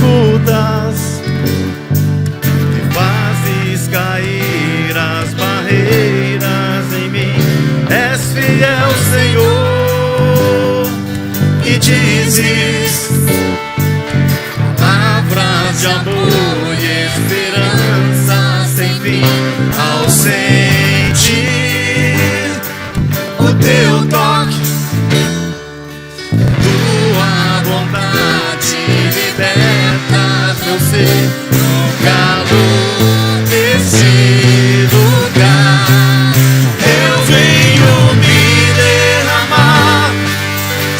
escutas e fazes cair as barreiras em mim. És fiel, Senhor, e dizes palavras de amor e esperança sem fim. Ao sentir o teu toque, tua bondade liberta meu ser no calor desse lugar. Eu venho me derramar,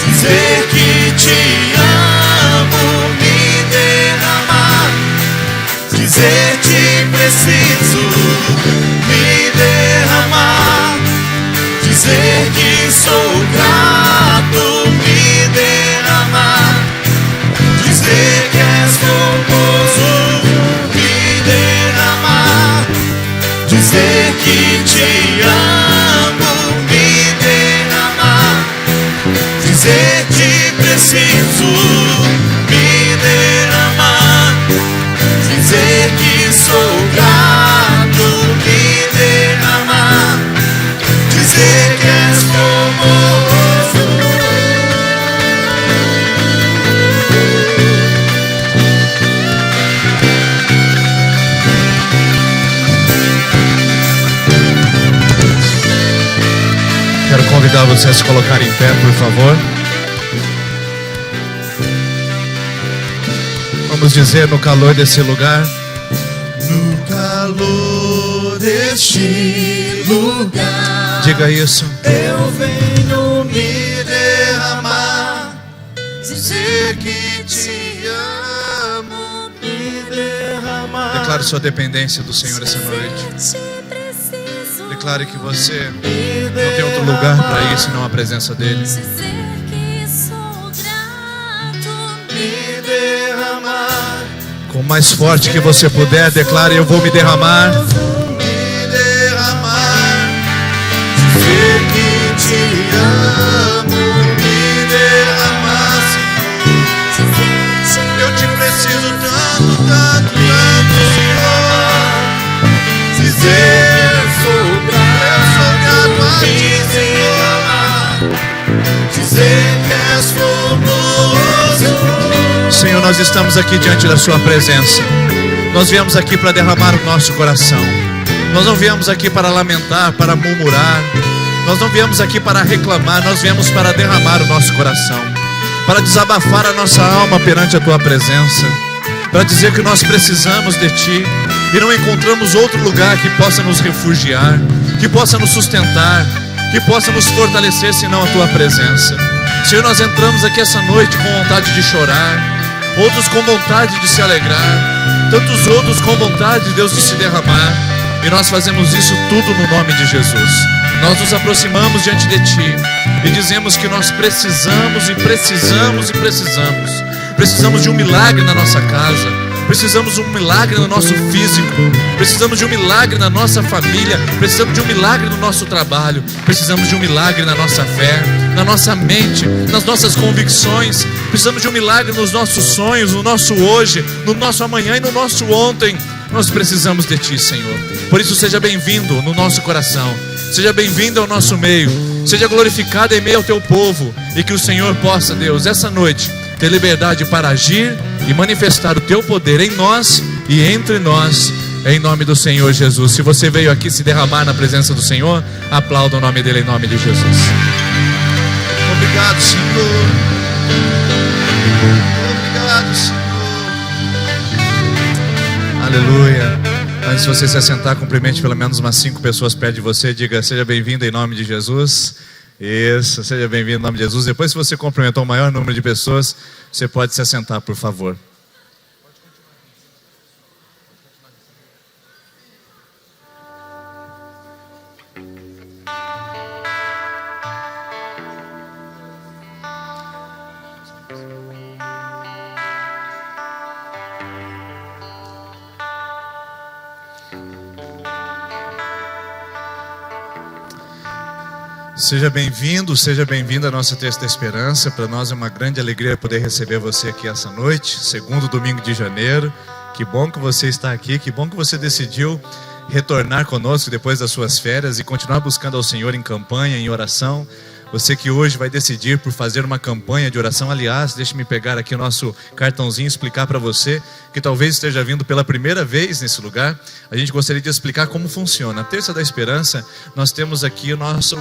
dizer que te amo, me derramar, dizer que preciso, me derramar, dizer que sou grato, me derramar, dizer que és formoso, me derramar, dizer que te amo, me derramar, dizer que preciso, me derramar, dizer que sou grato, me derramar, dizer que és formoso. Quero convidar você a se colocar em pé, por favor. Vamos dizer no calor desse lugar. No calor deste lugar, Diga isso. eu venho me derramar, dizer que te amo, me derramar. Declare sua dependência do Senhor essa noite. Declare que você não tem outro lugar para ir senão a presença dEle. Me derramar, Com o mais forte que você puder, declare: eu vou me derramar. me derramar, dizer que te amo, me derramar, Senhor. Eu te preciso tanto, tanto, tanto, Senhor. Dizer sou grato a ti, Senhor. Dizer que és formoso. Senhor, nós estamos aqui diante da sua presença. Nós viemos aqui para derramar o nosso coração. Nós não viemos aqui para lamentar, para murmurar. Nós não viemos aqui para reclamar. Nós viemos para derramar o nosso coração, para desabafar a nossa alma perante a tua presença, para dizer que nós precisamos de ti e não encontramos outro lugar que possa nos refugiar, que possa nos sustentar, que possa nos fortalecer senão a tua presença. Senhor, nós entramos aqui essa noite com vontade de chorar, outros com vontade de se alegrar, tantos outros com vontade, Deus, de se derramar. E nós fazemos isso tudo no nome de Jesus. Nós nos aproximamos diante de ti e dizemos que nós precisamos e precisamos e precisamos. Precisamos de um milagre na nossa casa, precisamos de um milagre no nosso físico, precisamos de um milagre na nossa família, precisamos de um milagre no nosso trabalho, precisamos de um milagre na nossa fé, na nossa mente, nas nossas convicções. Precisamos de um milagre nos nossos sonhos, no nosso hoje, no nosso amanhã e no nosso ontem. Nós precisamos de ti, Senhor. Por isso, seja bem-vindo no nosso coração, seja bem-vindo ao nosso meio, seja glorificado em meio ao teu povo, e que o Senhor possa, Deus, essa noite ter liberdade para agir e manifestar o teu poder em nós e entre nós, em nome do Senhor Jesus. Se você veio aqui se derramar na presença do Senhor, aplauda o nome dele em nome de Jesus. Obrigado, Senhor. Obrigado, Senhor. Aleluia. Antes de você se assentar, cumprimente pelo menos umas 5 pessoas perto de você. Diga: seja bem-vindo em nome de Jesus. Isso, seja bem-vindo em nome de Jesus. Depois, se você cumprimentou o maior número de pessoas, você pode se assentar, por favor. Seja bem-vindo, seja bem-vinda à nossa Terça da Esperança. Para nós é uma grande alegria poder receber você aqui essa noite, segundo domingo de janeiro. Que bom que você está aqui, que bom que você decidiu retornar conosco depois das suas férias e continuar buscando ao Senhor em campanha, em oração. Você que hoje vai decidir por fazer uma campanha de oração. Aliás, deixe-me pegar aqui o nosso cartãozinho e explicar para você que talvez esteja vindo pela primeira vez nesse lugar. A gente gostaria de explicar como funciona. A Terça da Esperança, nós temos aqui nós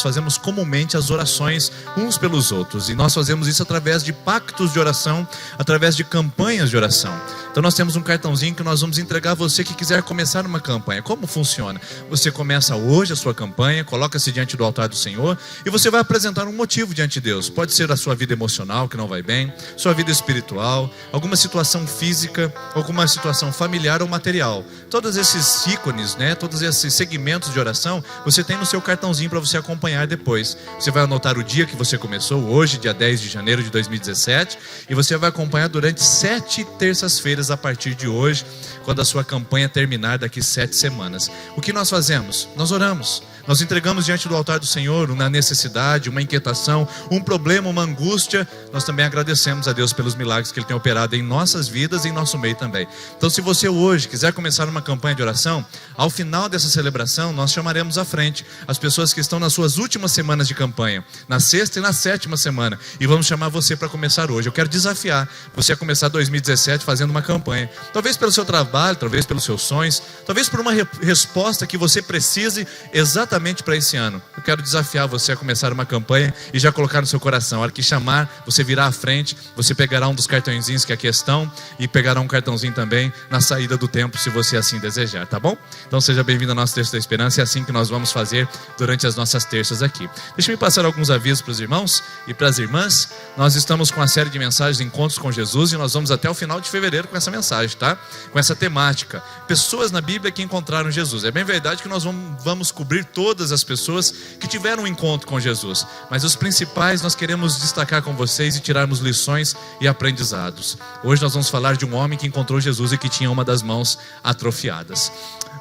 fazemos comumente as orações uns pelos outros. E nós fazemos isso através de pactos de oração, através de campanhas de oração. Então nós temos um cartãozinho que nós vamos entregar a você que quiser começar uma campanha. Como funciona? Você começa hoje a sua campanha, coloca-se diante do altar do Senhor e você vai apresentar um motivo diante de Deus. Pode ser a sua vida emocional que não vai bem, sua vida espiritual, alguma situação física, alguma situação familiar ou material. Todos esses ícones, todos esses segmentos de oração, você tem no seu cartãozinho para você acompanhar depois. Você vai anotar o dia que você começou, hoje, dia 10 de janeiro de 2017, e você vai acompanhar durante 7 terças-feiras a partir de hoje, quando a sua campanha terminar daqui 7 semanas. O que nós fazemos? Nós oramos. Nós entregamos diante do altar do Senhor uma necessidade, uma inquietação, um problema, uma angústia. Nós também agradecemos a Deus pelos milagres que Ele tem operado em nossas vidas e em nosso meio também. Então, se você hoje quiser começar uma campanha de oração, ao final dessa celebração, nós chamaremos à frente as pessoas que estão nas suas últimas semanas de campanha, na 6ª e na 7ª semana, e vamos chamar você para começar hoje. Eu quero desafiar você a começar 2017 fazendo uma campanha. Talvez pelo seu trabalho, talvez pelos seus sonhos, talvez por uma resposta que você precise exatamente para esse ano. Eu quero desafiar você a começar uma campanha e já colocar no seu coração. A hora que chamar, você virá à frente, você pegará um dos cartõezinhos que aqui estão e pegará um cartãozinho também na saída do templo, se você assim desejar, tá bom? Então seja bem-vindo ao nosso Terça da Esperança, é assim que nós vamos fazer durante as nossas terças aqui. Deixa-me passar alguns avisos para os irmãos e para as irmãs. Nós estamos com uma série de mensagens de encontros com Jesus e nós vamos até o final de fevereiro com essa mensagem, tá? Com essa temática. Pessoas na Bíblia que encontraram Jesus. É bem verdade que nós vamos cobrir todas as pessoas que tiveram um encontro com Jesus, mas os principais nós queremos destacar com vocês e tirarmos lições e aprendizados. Hoje nós vamos falar de um homem que encontrou Jesus e que tinha uma das mãos atrofiadas.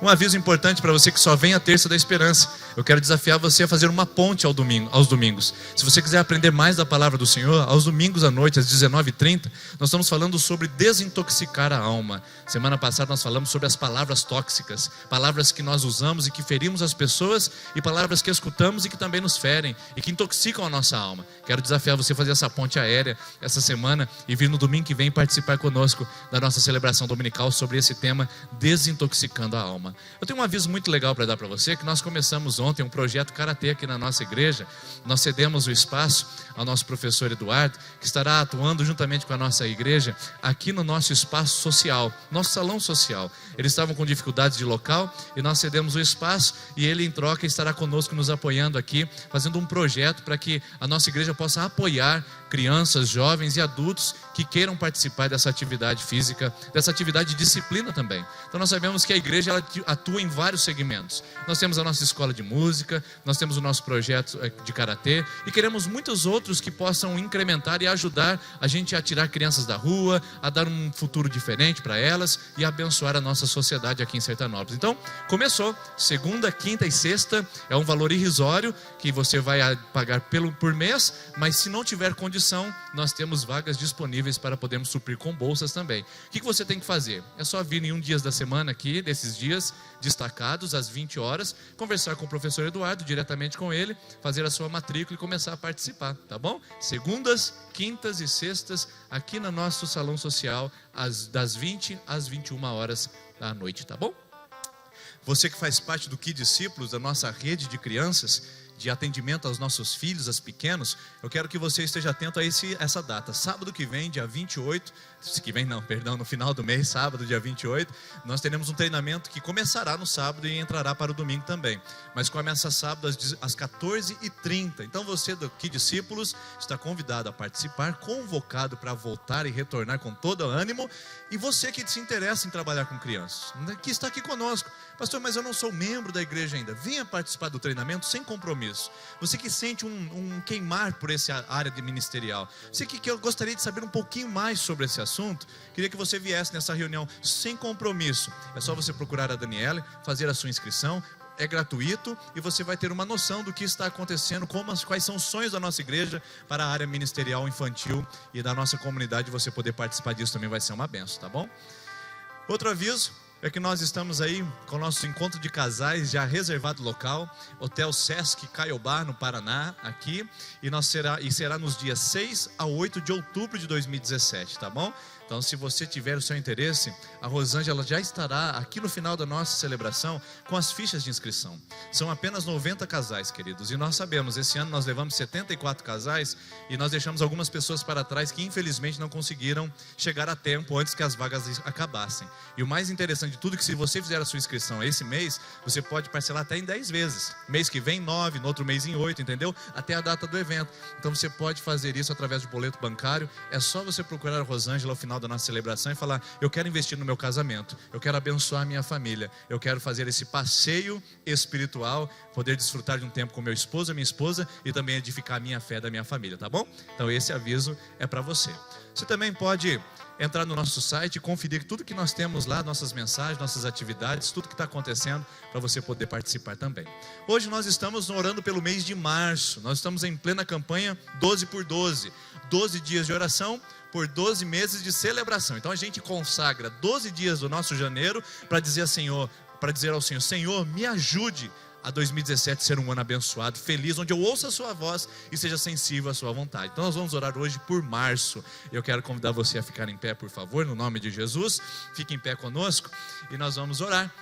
Um aviso importante para você que só vem a Terça da Esperança. Eu quero desafiar você a fazer uma ponte aos domingos. Se você quiser aprender mais da palavra do Senhor, aos domingos à noite, às 19h30, nós estamos falando sobre desintoxicar a alma. Semana passada nós falamos sobre as palavras tóxicas, palavras que nós usamos e que ferimos as pessoas, e palavras que escutamos e que também nos ferem e que intoxicam a nossa alma. Quero desafiar você a fazer essa ponte aérea essa semana e vir no domingo que vem participar conosco da nossa celebração dominical sobre esse tema, desintoxicando a alma. Eu tenho um aviso muito legal para dar para você, que nós começamos ontem um projeto Karatê aqui na nossa igreja. Nós cedemos o espaço ao nosso professor Eduardo, que estará atuando juntamente com a nossa igreja aqui no nosso espaço social, nosso salão social. Eles estavam com dificuldades de local e nós cedemos o espaço e ele em troca estará conosco nos apoiando aqui, fazendo um projeto para que a nossa igreja possa apoiar crianças, jovens e adultos que queiram participar dessa atividade física, dessa atividade de disciplina também. Então nós sabemos que a igreja ela atua em vários segmentos. Nós temos a nossa escola de música, nós temos o nosso projeto de karatê e queremos muitos outros que possam incrementar e ajudar a gente a tirar crianças da rua, a dar um futuro diferente para elas e abençoar a nossa sociedade aqui em Sertanópolis. Então começou, segunda, quinta e sexta, é um valor irrisório que você vai pagar por mês, mas se não tiver condição, nós temos vagas disponíveis para podermos suprir com bolsas também. O que você tem que fazer? É só vir em um dia da semana aqui, desses dias destacados, às 20 horas, conversar com o professor Eduardo, diretamente com ele, fazer a sua matrícula e começar a participar, tá bom? Segundas, quintas e sextas, aqui no nosso salão social, das 20 às 21 horas da noite, tá bom? Você que faz parte do Que Discípulos, da nossa rede de crianças, de atendimento aos nossos filhos, aos pequenos, eu quero que você esteja atento a essa data. Sábado que vem, dia 28, no final do mês, sábado, dia 28, nós teremos um treinamento que começará no sábado e entrará para o domingo também. Mas começa sábado às 14h30. Então você do Que Discípulos está convidado a participar, convocado para voltar e retornar com todo o ânimo. E você que se interessa em trabalhar com crianças, que está aqui conosco. Pastor, mas eu não sou membro da igreja ainda. Venha participar do treinamento sem compromisso. Você que sente um queimar por essa área de ministerial. Você que eu gostaria de saber um pouquinho mais sobre esse assunto. Queria que você viesse nessa reunião sem compromisso. É só você procurar a Daniela, fazer a sua inscrição. é gratuito e você vai ter uma noção do que está acontecendo, quais são os sonhos da nossa igreja para a área ministerial infantil e da nossa comunidade. Você poder participar disso também vai ser uma benção, tá bom? Outro aviso é que nós estamos aí com o nosso encontro de casais já reservado local, Hotel Sesc Caiobá, no Paraná, aqui, e será nos dias 6 a 8 de outubro de 2017, tá bom? Então, se você tiver o seu interesse, a Rosângela já estará aqui no final da nossa celebração com as fichas de inscrição. São apenas 90 casais, queridos. E nós sabemos, esse ano nós levamos 74 casais e nós deixamos algumas pessoas para trás que infelizmente não conseguiram chegar a tempo antes que as vagas acabassem. E o mais interessante de tudo é que se você fizer a sua inscrição esse mês, você pode parcelar até em 10 vezes. Mês que vem 9, no outro mês em 8, entendeu? Até a data do evento. Então você pode fazer isso através de boleto bancário. É só você procurar a Rosângela ao final da nossa celebração e falar: eu quero investir no meu casamento, eu quero abençoar a minha família, eu quero fazer esse passeio espiritual, poder desfrutar de um tempo com meu esposo, a minha esposa, e também edificar a minha fé da minha família, tá bom? Então esse aviso é para você. Você também pode entrar no nosso site e conferir tudo que nós temos lá, nossas mensagens, nossas atividades, tudo que está acontecendo, para você poder participar também. Hoje nós estamos orando pelo mês de março. Nós estamos em plena campanha 12 por 12, 12 dias de oração por 12 meses de celebração. Então a gente consagra 12 dias do nosso janeiro para dizer ao Senhor: Senhor, me ajude a 2017 ser um ano abençoado, feliz, onde eu ouça a sua voz e seja sensível à sua vontade. Então nós vamos orar hoje por março. Eu quero convidar você a ficar em pé, por favor, no nome de Jesus. Fique em pé conosco e nós vamos orar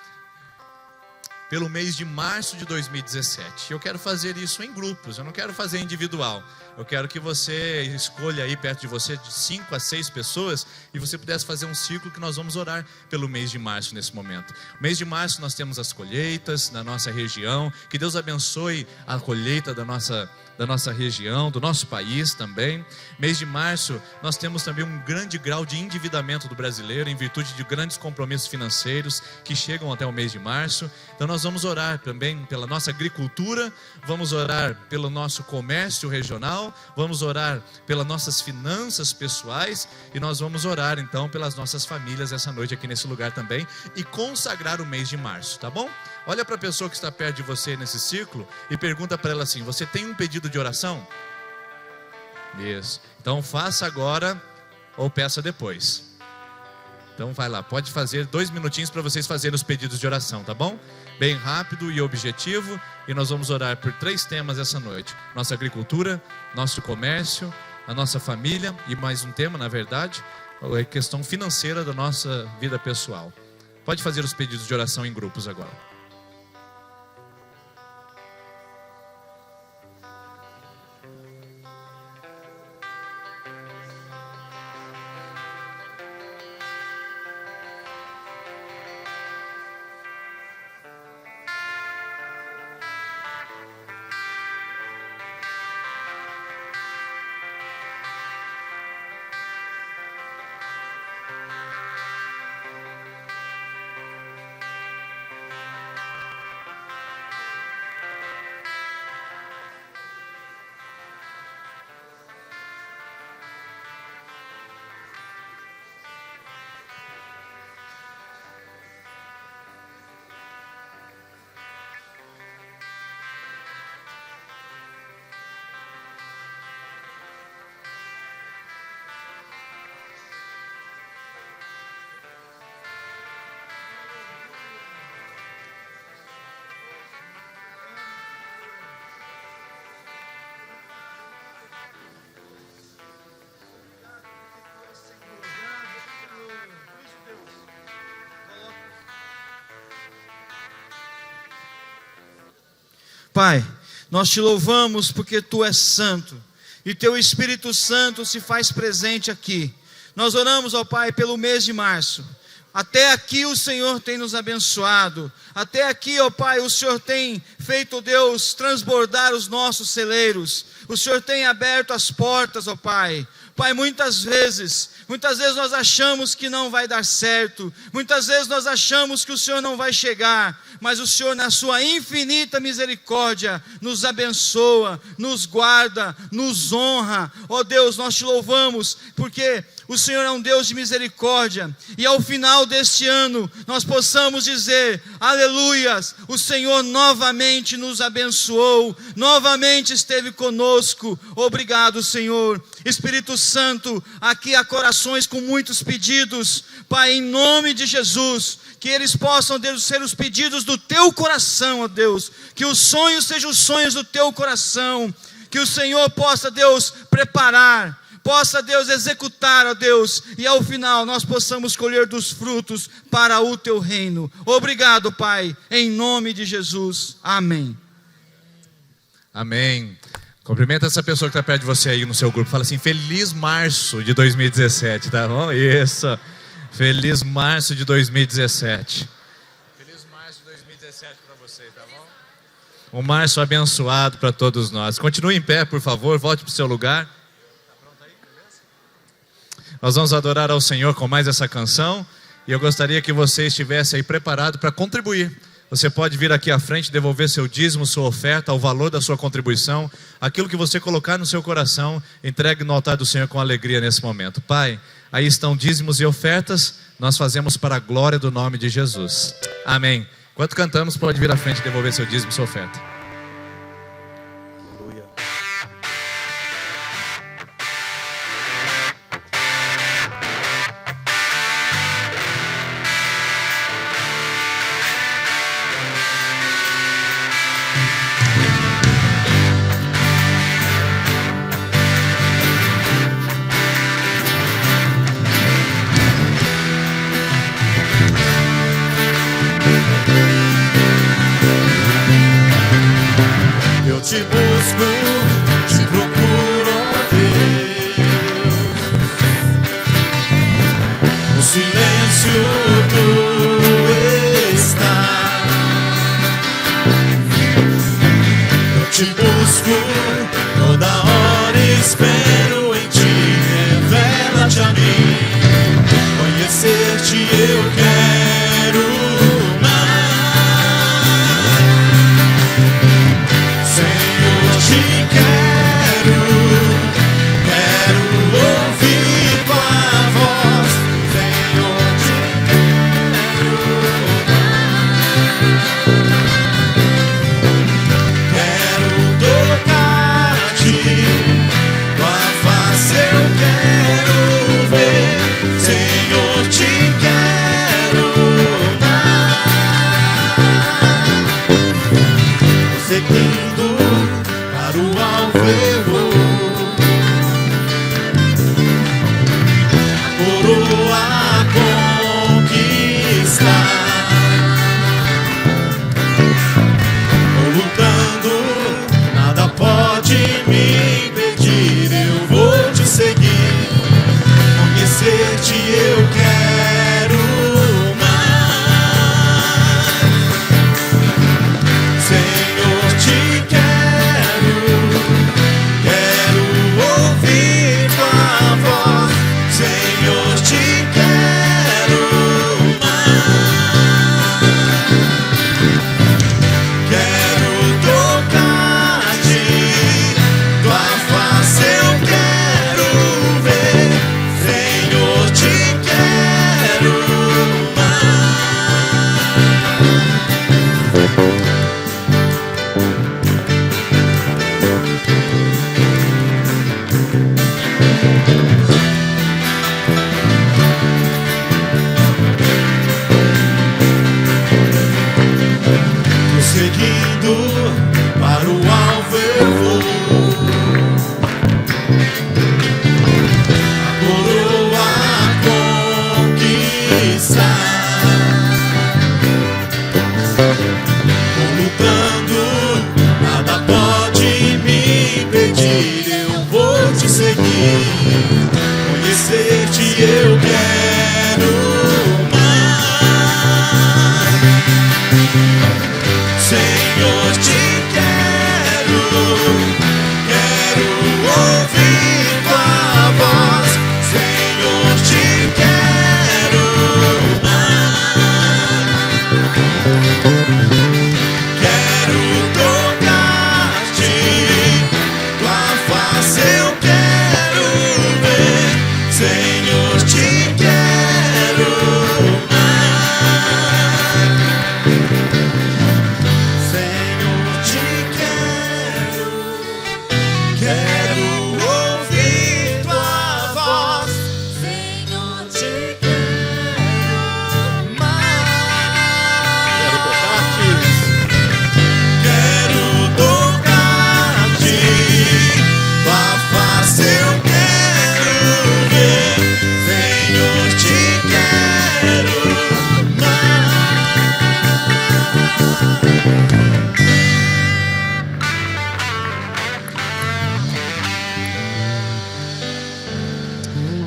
pelo mês de março de 2017. Eu quero fazer isso em grupos, eu não quero fazer individual. Eu quero que você escolha aí perto de você de 5 a 6 pessoas e você pudesse fazer um ciclo que nós vamos orar pelo mês de março nesse momento. No mês de março nós temos as colheitas na nossa região. Que Deus abençoe a colheita da nossa região, do nosso país também. Mês de março nós temos também um grande grau de endividamento do brasileiro em virtude de grandes compromissos financeiros que chegam até o mês de março. Então nós vamos orar também pela nossa agricultura, vamos orar pelo nosso comércio regional, vamos orar pelas nossas finanças pessoais e nós vamos orar então pelas nossas famílias essa noite aqui nesse lugar também e consagrar o mês de março, tá bom? Olha para a pessoa que está perto de você nesse círculo e pergunta para ela assim: você tem um pedido de oração? Isso. Então faça agora ou peça depois. Então vai lá, pode fazer 2 minutinhos para vocês fazerem os pedidos de oração, tá bom? Bem rápido e objetivo. E nós vamos orar por 3 temas essa noite: nossa agricultura, nosso comércio, a nossa família e mais um tema, na verdade, a questão financeira da nossa vida pessoal. Pode fazer os pedidos de oração em grupos agora. Pai, nós te louvamos porque Tu és santo e Teu Espírito Santo se faz presente aqui. Nós oramos, ó Pai, pelo mês de março. Até aqui o Senhor tem nos abençoado. Até aqui, ó Pai, o Senhor tem feito, Deus, transbordar os nossos celeiros. O Senhor tem aberto as portas, ó Pai, Pai, muitas vezes nós achamos que não vai dar certo, muitas vezes nós achamos que o Senhor não vai chegar, mas o Senhor, na sua infinita misericórdia, nos abençoa, nos guarda, nos honra. Ó Deus, nós te louvamos, porque o Senhor é um Deus de misericórdia, e ao final deste ano, nós possamos dizer, aleluias, o Senhor novamente nos abençoou, novamente esteve conosco. Obrigado, Senhor. Espírito Santo, aqui há corações com muitos pedidos, Pai, em nome de Jesus, que eles possam, Deus, ser os pedidos do teu coração, ó Deus, que os sonhos sejam os sonhos do teu coração, que o Senhor possa, Deus, preparar, possa, Deus, executar, ó Deus, e ao final nós possamos colher dos frutos para o teu reino. Obrigado, Pai, em nome de Jesus, amém. Amém. Cumprimenta essa pessoa que está perto de você aí no seu grupo, fala assim, feliz março de 2017, tá bom? Isso, feliz março de 2017. Feliz março de 2017 para você, tá bom? Um março abençoado para todos nós. Continue em pé, por favor, volte para o seu lugar. Nós vamos adorar ao Senhor com mais essa canção, e eu gostaria que você estivesse aí preparado para contribuir. Você pode vir aqui à frente, devolver seu dízimo, sua oferta, o valor da sua contribuição, aquilo que você colocar no seu coração, entregue no altar do Senhor com alegria nesse momento. Pai, aí estão dízimos e ofertas, nós fazemos para a glória do nome de Jesus. Amém. Enquanto cantamos, pode vir à frente e devolver seu dízimo e sua oferta. Te busco, te procuro, ó Deus. No silêncio tu estás. Eu te busco, toda hora espero em ti. Revela-te a mim, conhecer-te eu quero. Seguindo para o alvo eu vou, coroa a conquistar. Vou lutando, nada pode me impedir. Eu vou te seguir, conhecer-te eu quero mais. Senhor, te quero ouvir tua voz. Senhor, te quero mais. Quero tocar-te, tua face eu quero ver. Senhor, te quero mais. Seguindo para o alvo eu vou, a coroa a conquistar. Vou lutando, nada pode me impedir. Eu vou te seguir, conhecer-te eu quero mais. Senhor, te quero ouvir tua voz.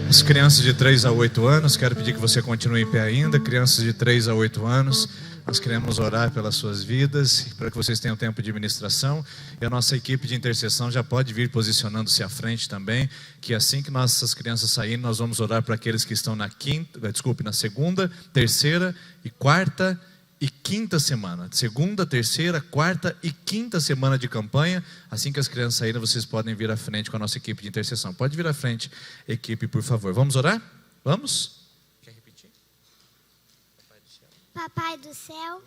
As crianças de 3 a 8 anos, quero pedir que você continue em pé ainda. Crianças de 3 a 8 anos, nós queremos orar pelas suas vidas, para que vocês tenham tempo de ministração. E a nossa equipe de intercessão já pode vir posicionando-se à frente também, que assim que nossas crianças saírem, nós vamos orar para aqueles que estão na segunda, terceira e quarta e quinta semana. Segunda, terceira, quarta e quinta semana de campanha. Assim que as crianças saírem, vocês podem vir à frente com a nossa equipe de intercessão. Pode vir à frente, equipe, por favor. Vamos orar? Vamos? Quer repetir? Papai do céu,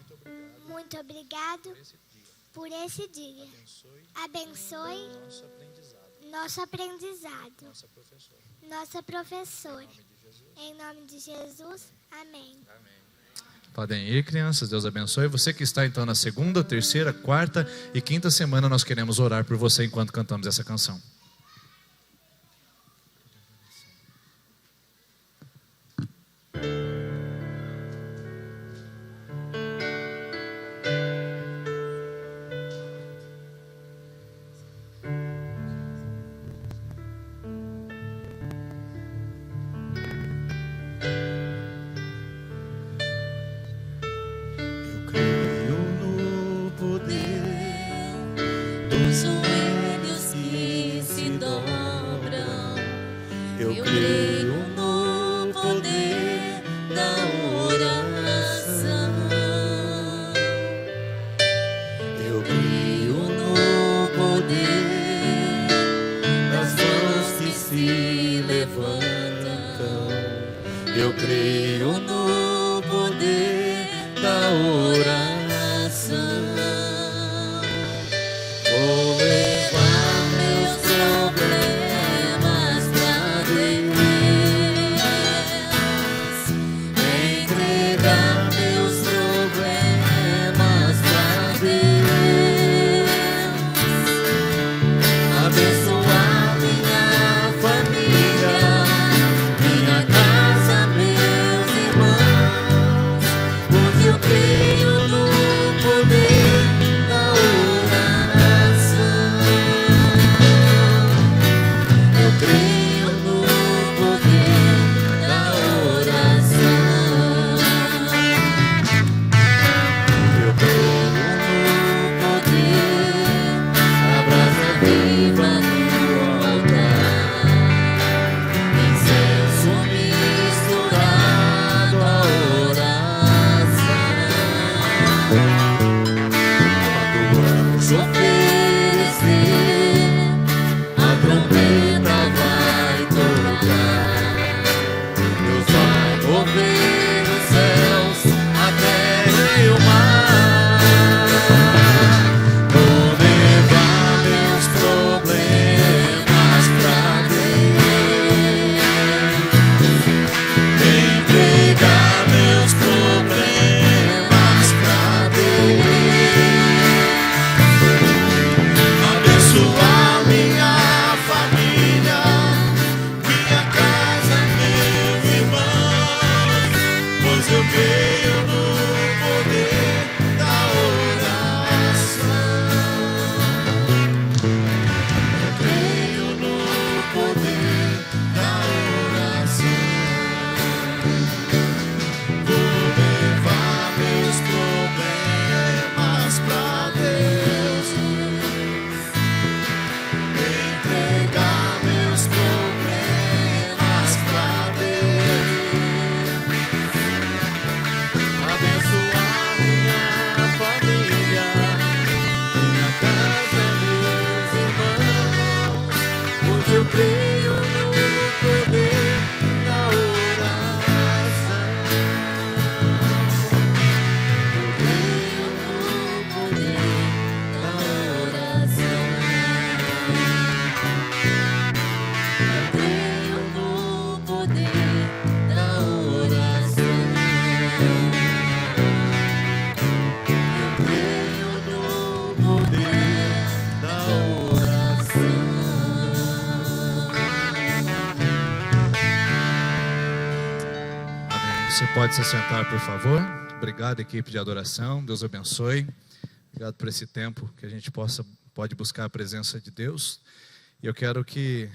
muito obrigado por esse dia. Abençoe nosso aprendizado, nossa professora. Em nome de Jesus, amém. Podem ir, crianças, Deus abençoe. Você que está então na segunda, terceira, quarta e quinta semana, nós queremos orar por você enquanto cantamos essa canção. Dos joelhos que se dobram, eu creio no poder da oração. Eu creio no poder das mãos que se levantam. Eu creio no poder da oração. Vou levar meus problemas pra Deus, entregar meus problemas pra Deus, abençoar minha família, minha casa, meus irmãos, porque eu creio no poder da oração. Eu creio no poder da oração. Eu creio no poder da brasa viva no altar, incenso misturado à oração. Quando o anjo oferecer, a trombeta vai tocar. Deus vai mover os céus, a terra e o mar. Vou levar meus problemas pra Deus, entregar meus problemas pra Deus, abençoar minha família, minha casa, meus irmãos, pois eu creio no poder da oração. Eu creio no poder da oração. Vou levar meus problemas pra Deus, entregar meus problemas pra Deus, abençoar minha família, minha casa, meus irmãos, pois eu creio no poder da oração. Eu creio no poder da oração. Eu creio no poder da oração. Eu creio no poder da oração. Amém. Você pode se sentar, por favor. Obrigado, equipe de adoração. Deus abençoe. Obrigado por esse tempo que a gente pode buscar a presença de Deus. E eu quero que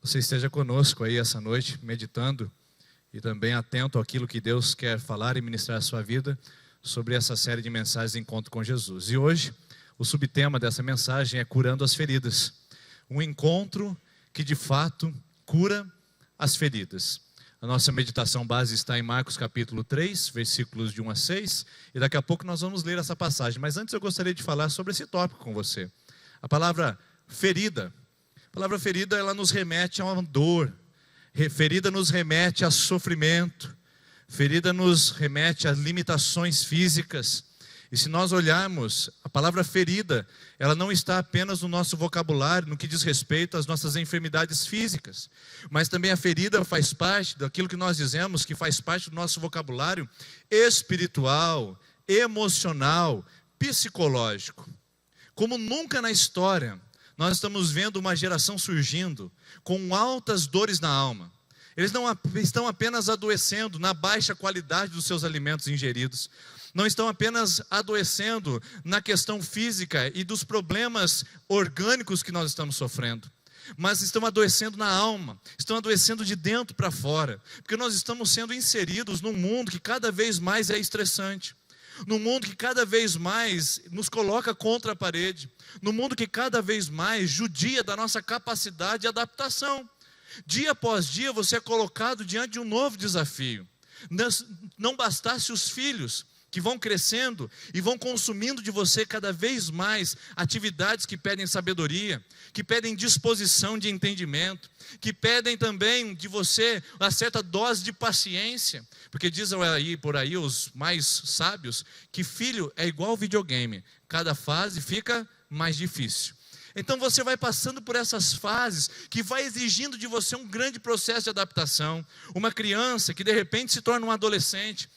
você esteja conosco aí essa noite, meditando e também atento àquilo que Deus quer falar e ministrar à sua vida sobre essa série de mensagens de encontro com Jesus. E hoje, o subtema dessa mensagem é curando as feridas. Um encontro que de fato cura as feridas. A nossa meditação base está em Marcos capítulo 3, versículos de 1 a 6, e daqui a pouco nós vamos ler essa passagem. Mas antes eu gostaria de falar sobre esse tópico com você. A palavra ferida. A palavra ferida, ela nos remete a uma dor. Ferida nos remete a sofrimento. Ferida nos remete a limitações físicas. E se nós olharmos, a palavra ferida, ela não está apenas no nosso vocabulário, no que diz respeito às nossas enfermidades físicas. Mas também a ferida faz parte daquilo que nós dizemos, que faz parte do nosso vocabulário espiritual, emocional, psicológico. Como nunca na história, nós estamos vendo uma geração surgindo com altas dores na alma. Eles não estão apenas adoecendo na baixa qualidade dos seus alimentos ingeridos. Não estão apenas adoecendo na questão física e dos problemas orgânicos que nós estamos sofrendo. Mas estão adoecendo na alma, estão adoecendo de dentro para fora. Porque nós estamos sendo inseridos num mundo que cada vez mais é estressante. Num mundo que cada vez mais nos coloca contra a parede. Num mundo que cada vez mais judia da nossa capacidade de adaptação. Dia após dia você é colocado diante de um novo desafio. Não bastasse os filhos que vão crescendo e vão consumindo de você cada vez mais atividades que pedem sabedoria, que pedem disposição de entendimento, que pedem também de você uma certa dose de paciência, porque dizem por aí os mais sábios, que filho é igual videogame, cada fase fica mais difícil. Então você vai passando por essas fases que vai exigindo de você um grande processo de adaptação. Uma criança que de repente se torna um adolescente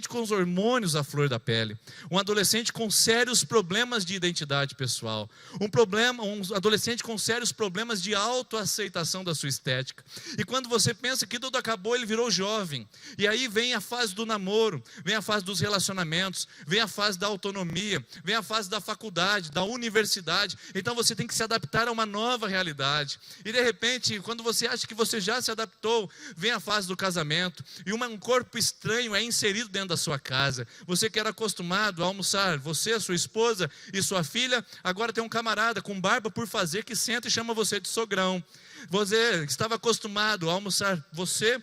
com os hormônios à flor da pele, um adolescente com sérios problemas de identidade pessoal, um adolescente com sérios problemas de autoaceitação da sua estética. E quando você pensa que tudo acabou, ele virou jovem. E aí vem a fase do namoro, vem a fase dos relacionamentos, vem a fase da autonomia, vem a fase da faculdade, da universidade. Então você tem que se adaptar a uma nova realidade. E de repente, quando você acha que você já se adaptou, vem a fase do casamento. E um corpo estranho é inserido dentro da sua casa. Você que era acostumado a almoçar, você, sua esposa e sua filha, agora tem um camarada com barba por fazer que senta e chama você de sogrão. Você estava acostumado a almoçar, você,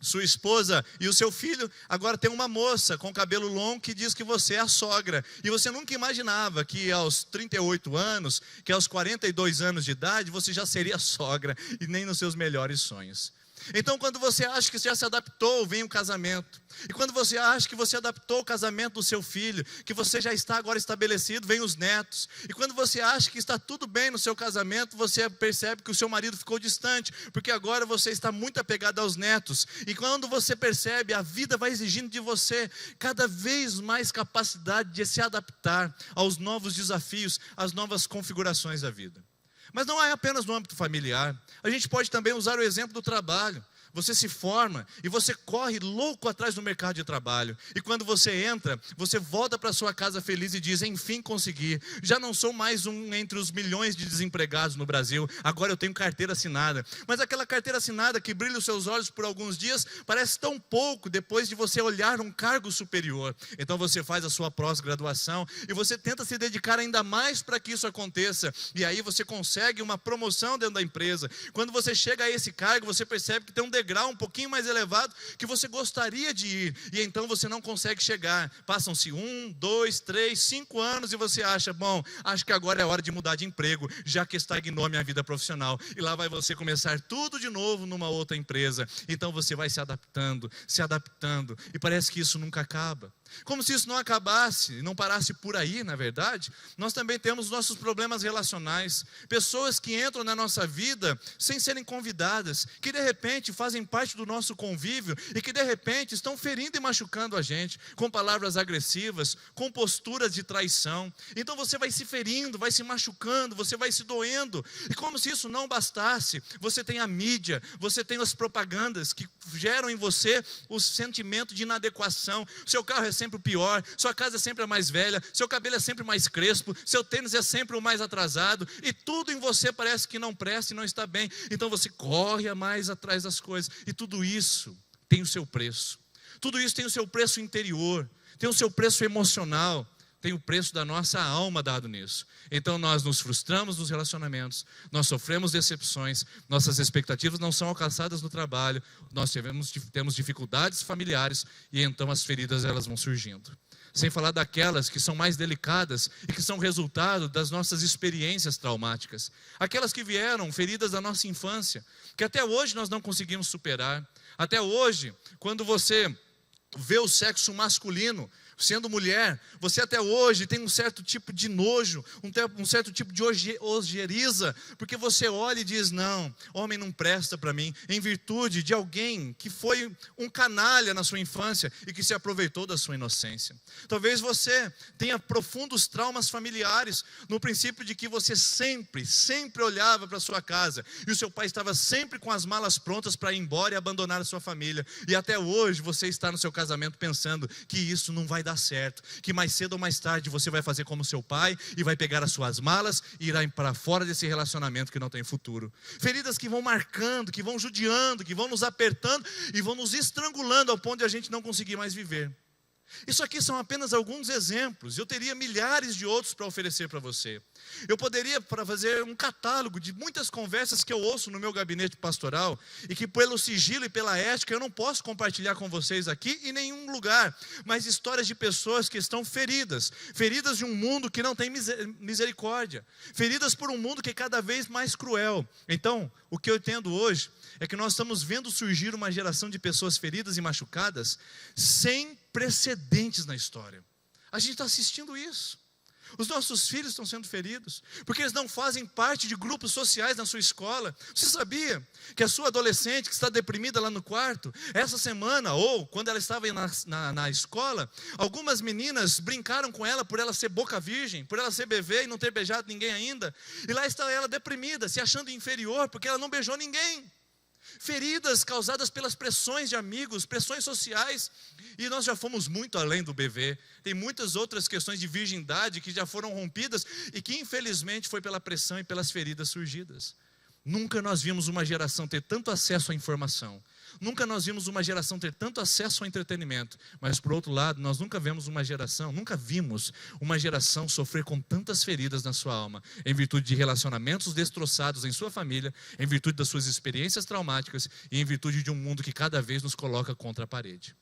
sua esposa e o seu filho, agora tem uma moça com cabelo longo que diz que você é a sogra. E você nunca imaginava que aos 38 anos, que aos 42 anos de idade, você já seria sogra, e nem nos seus melhores sonhos. Então quando você acha que já se adaptou, vem o casamento. E quando você acha que você adaptou o casamento do seu filho, que você já está agora estabelecido, vem os netos. E quando você acha que está tudo bem no seu casamento, você percebe que o seu marido ficou distante, porque agora você está muito apegado aos netos. E quando você percebe, a vida vai exigindo de você cada vez mais capacidade de se adaptar aos novos desafios, às novas configurações da vida. Mas não é apenas no âmbito familiar. A gente pode também usar o exemplo do trabalho. Você se forma e você corre louco atrás do mercado de trabalho. E quando você entra, você volta para sua casa feliz e diz: enfim consegui. Já não sou mais um entre os milhões de desempregados no Brasil. Agora eu tenho carteira assinada. Mas aquela carteira assinada que brilha os seus olhos por alguns dias parece tão pouco depois de você olhar um cargo superior. Então você faz a sua pós-graduação e você tenta se dedicar ainda mais para que isso aconteça. E aí você consegue uma promoção dentro da empresa. Quando você chega a esse cargo, você percebe que tem um degrau um pouquinho mais elevado que você gostaria de ir, e então você não consegue chegar. Passam-se 1, 2, 3, 5 anos e você acha, bom, acho que agora é hora de mudar de emprego, já que estagnou a minha vida profissional, e lá vai você começar tudo de novo numa outra empresa. Então você vai se adaptando, e parece que isso nunca acaba. Como se isso não acabasse, não parasse por aí, na verdade, nós também temos nossos problemas relacionais. Pessoas que entram na nossa vida sem serem convidadas, que de repente fazem parte do nosso convívio e que de repente estão ferindo e machucando a gente, com palavras agressivas, com posturas de traição. Então você vai se ferindo, vai se machucando, você vai se doendo. E como se isso não bastasse, você tem a mídia, você tem as propagandas que geram em você o sentimento de inadequação. Seu carro é sempre o pior, sua casa é sempre a mais velha, seu cabelo é sempre mais crespo, seu tênis é sempre o mais atrasado, e tudo em você parece que não presta e não está bem. Então você corre a mais atrás das coisas, e tudo isso tem o seu preço. Tudo isso tem o seu preço interior, tem o seu preço emocional, tem o preço da nossa alma dado nisso. Então nós nos frustramos nos relacionamentos, nós sofremos decepções, nossas expectativas não são alcançadas no trabalho, nós temos dificuldades familiares, e então as feridas elas vão surgindo. Sem falar daquelas que são mais delicadas e que são resultado das nossas experiências traumáticas. Aquelas que vieram feridas da nossa infância, que até hoje nós não conseguimos superar. Até hoje, quando você vê o sexo masculino sendo mulher, você até hoje tem um certo tipo de nojo, um certo tipo de ojeriza, porque você olha e diz, não, homem não presta para mim, em virtude de alguém que foi um canalha na sua infância e que se aproveitou da sua inocência. Talvez você tenha profundos traumas familiares, no princípio de que você sempre olhava para sua casa, e o seu pai estava sempre com as malas prontas para ir embora e abandonar a sua família, e até hoje você está no seu casamento pensando que isso não vai dar certo, que mais cedo ou mais tarde você vai fazer como seu pai e vai pegar as suas malas e irá para fora desse relacionamento que não tem futuro. Feridas que vão marcando, que vão judiando, que vão nos apertando e vão nos estrangulando ao ponto de a gente não conseguir mais viver. Isso aqui são apenas alguns exemplos. Eu teria milhares de outros para oferecer para você. Eu poderia fazer um catálogo de muitas conversas que eu ouço no meu gabinete pastoral e que pelo sigilo e pela ética eu não posso compartilhar com vocês aqui em nenhum lugar. Mas histórias de pessoas que estão feridas de um mundo que não tem misericórdia, feridas por um mundo que é cada vez mais cruel. Então, o que eu entendo hoje é que nós estamos vendo surgir uma geração de pessoas feridas e machucadas sem precedentes na história. A gente está assistindo isso. Os nossos filhos estão sendo feridos, porque eles não fazem parte de grupos sociais na sua escola. Você sabia que a sua adolescente que está deprimida lá no quarto, essa semana, ou quando ela estava na escola, algumas meninas brincaram com ela por ela ser boca virgem, por ela ser bebê e não ter beijado ninguém ainda, e lá está ela deprimida, se achando inferior, porque ela não beijou ninguém. Feridas causadas pelas pressões de amigos, pressões sociais, e nós já fomos muito além do BV. Tem muitas outras questões de virgindade que já foram rompidas e que infelizmente foi pela pressão e pelas feridas surgidas. Nunca nós vimos uma geração ter tanto acesso à informação, nunca nós vimos uma geração ter tanto acesso ao entretenimento, mas por outro lado, nós nunca vimos uma geração sofrer com tantas feridas na sua alma, em virtude de relacionamentos destroçados em sua família, em virtude das suas experiências traumáticas e em virtude de um mundo que cada vez nos coloca contra a parede.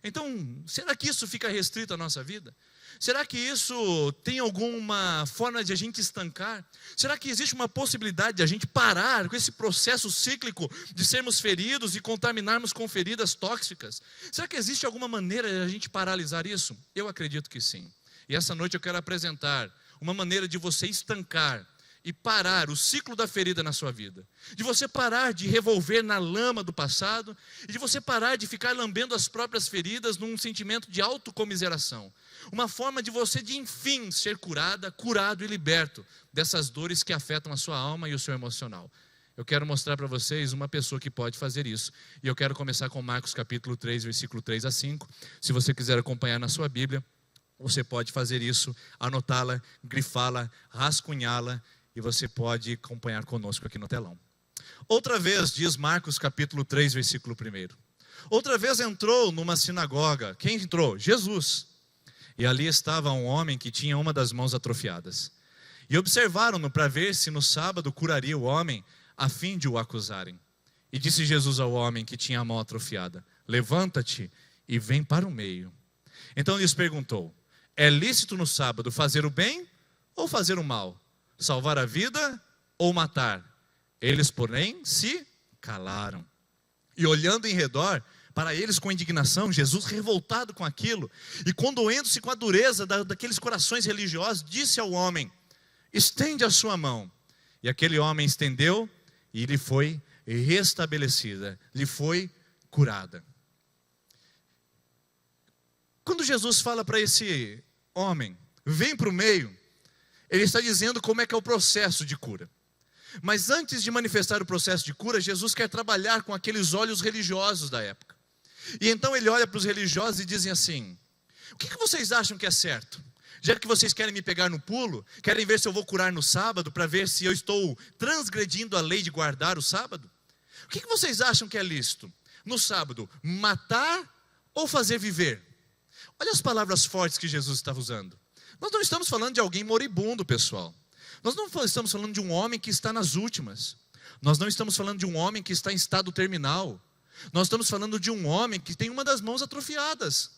Então, será que isso fica restrito à nossa vida? Será que isso tem alguma forma de a gente estancar? Será que existe uma possibilidade de a gente parar com esse processo cíclico de sermos feridos e contaminarmos com feridas tóxicas? Será que existe alguma maneira de a gente paralisar isso? Eu acredito que sim. E essa noite eu quero apresentar uma maneira de você estancar e parar o ciclo da ferida na sua vida, de você parar de revolver na lama do passado e de você parar de ficar lambendo as próprias feridas num sentimento de autocomiseração. Uma forma de você de enfim ser curado e liberto dessas dores que afetam a sua alma e o seu emocional. Eu quero mostrar para vocês uma pessoa que pode fazer isso. E eu quero começar com Marcos capítulo 3, versículo 3 a 5. Se você quiser acompanhar na sua Bíblia, você pode fazer isso, anotá-la, grifá-la, rascunhá-la, e você pode acompanhar conosco aqui no telão. Outra vez, diz Marcos capítulo 3, versículo 1. Outra vez entrou numa sinagoga. Quem entrou? Jesus. E ali estava um homem que tinha uma das mãos atrofiadas. E observaram-no para ver se no sábado curaria o homem, a fim de o acusarem. E disse Jesus ao homem que tinha a mão atrofiada: levanta-te e vem para o meio. Então lhes perguntou: é lícito no sábado fazer o bem ou fazer o mal? Salvar a vida ou matar? Eles, porém, se calaram. E olhando em redor, para eles com indignação, Jesus, revoltado com aquilo, e condoendo-se com a dureza daqueles corações religiosos, disse ao homem: estende a sua mão. E aquele homem estendeu, e lhe foi restabelecida, lhe foi curada. Quando Jesus fala para esse homem: vem para o meio, ele está dizendo como é que é o processo de cura. Mas antes de manifestar o processo de cura, Jesus quer trabalhar com aqueles olhos religiosos da época. E então ele olha para os religiosos e dizem assim: O que vocês acham que é certo? Já que vocês querem me pegar no pulo, querem ver se eu vou curar no sábado, para ver se eu estou transgredindo a lei de guardar o sábado? O que vocês acham que é lícito? No sábado, matar ou fazer viver? Olha as palavras fortes que Jesus estava usando. Nós não estamos falando de alguém moribundo, pessoal. Nós não estamos falando de um homem que está nas últimas. Nós não estamos falando de um homem que está em estado terminal. Nós estamos falando de um homem que tem uma das mãos atrofiadas.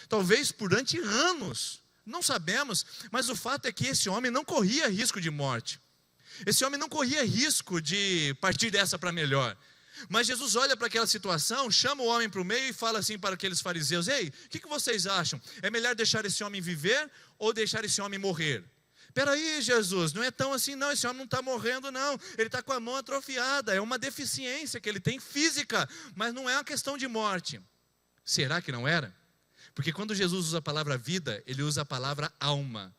Talvez durante anos. Não sabemos, mas o fato é que esse homem não corria risco de morte. Esse homem não corria risco de partir dessa para melhor. Mas Jesus olha para aquela situação, chama o homem para o meio e fala assim para aqueles fariseus: ei, o que vocês acham? É melhor deixar esse homem viver ou deixar esse homem morrer? Espera aí, Jesus, não é tão assim não, esse homem não está morrendo não, ele está com a mão atrofiada, é uma deficiência que ele tem física, mas não é uma questão de morte. Será que não era? Porque quando Jesus usa a palavra vida, ele usa a palavra alma.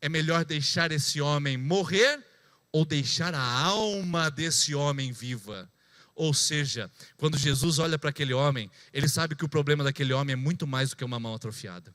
É melhor deixar esse homem morrer ou deixar a alma desse homem viva? Ou seja, quando Jesus olha para aquele homem, ele sabe que o problema daquele homem é muito mais do que uma mão atrofiada.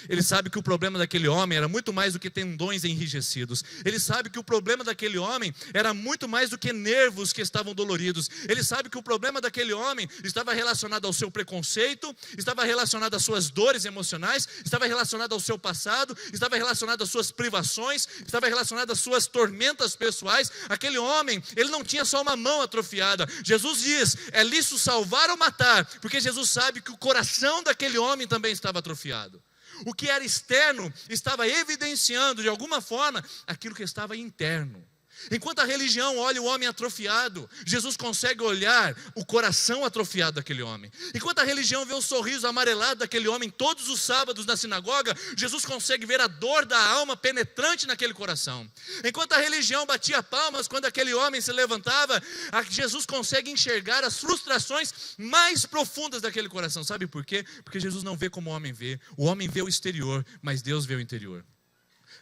Ele sabe que o problema daquele homem era muito mais do que tendões enrijecidos. Ele sabe que o problema daquele homem era muito mais do que nervos que estavam doloridos. Ele sabe que o problema daquele homem estava relacionado ao seu preconceito, estava relacionado às suas dores emocionais, estava relacionado ao seu passado, estava relacionado às suas privações, estava relacionado às suas tormentas pessoais. Aquele homem, ele não tinha só uma mão atrofiada. Jesus diz, é lícito salvar ou matar, porque Jesus sabe que o coração daquele homem também estava atrofiado. O que era externo estava evidenciando de alguma forma aquilo que estava interno. Enquanto a religião olha o homem atrofiado, Jesus consegue olhar o coração atrofiado daquele homem. Enquanto a religião vê o sorriso amarelado daquele homem todos os sábados na sinagoga, Jesus consegue ver a dor da alma penetrante naquele coração. Enquanto a religião batia palmas quando aquele homem se levantava, Jesus consegue enxergar as frustrações mais profundas daquele coração. Sabe por quê? Porque Jesus não vê como o homem vê. O homem vê o exterior, mas Deus vê o interior.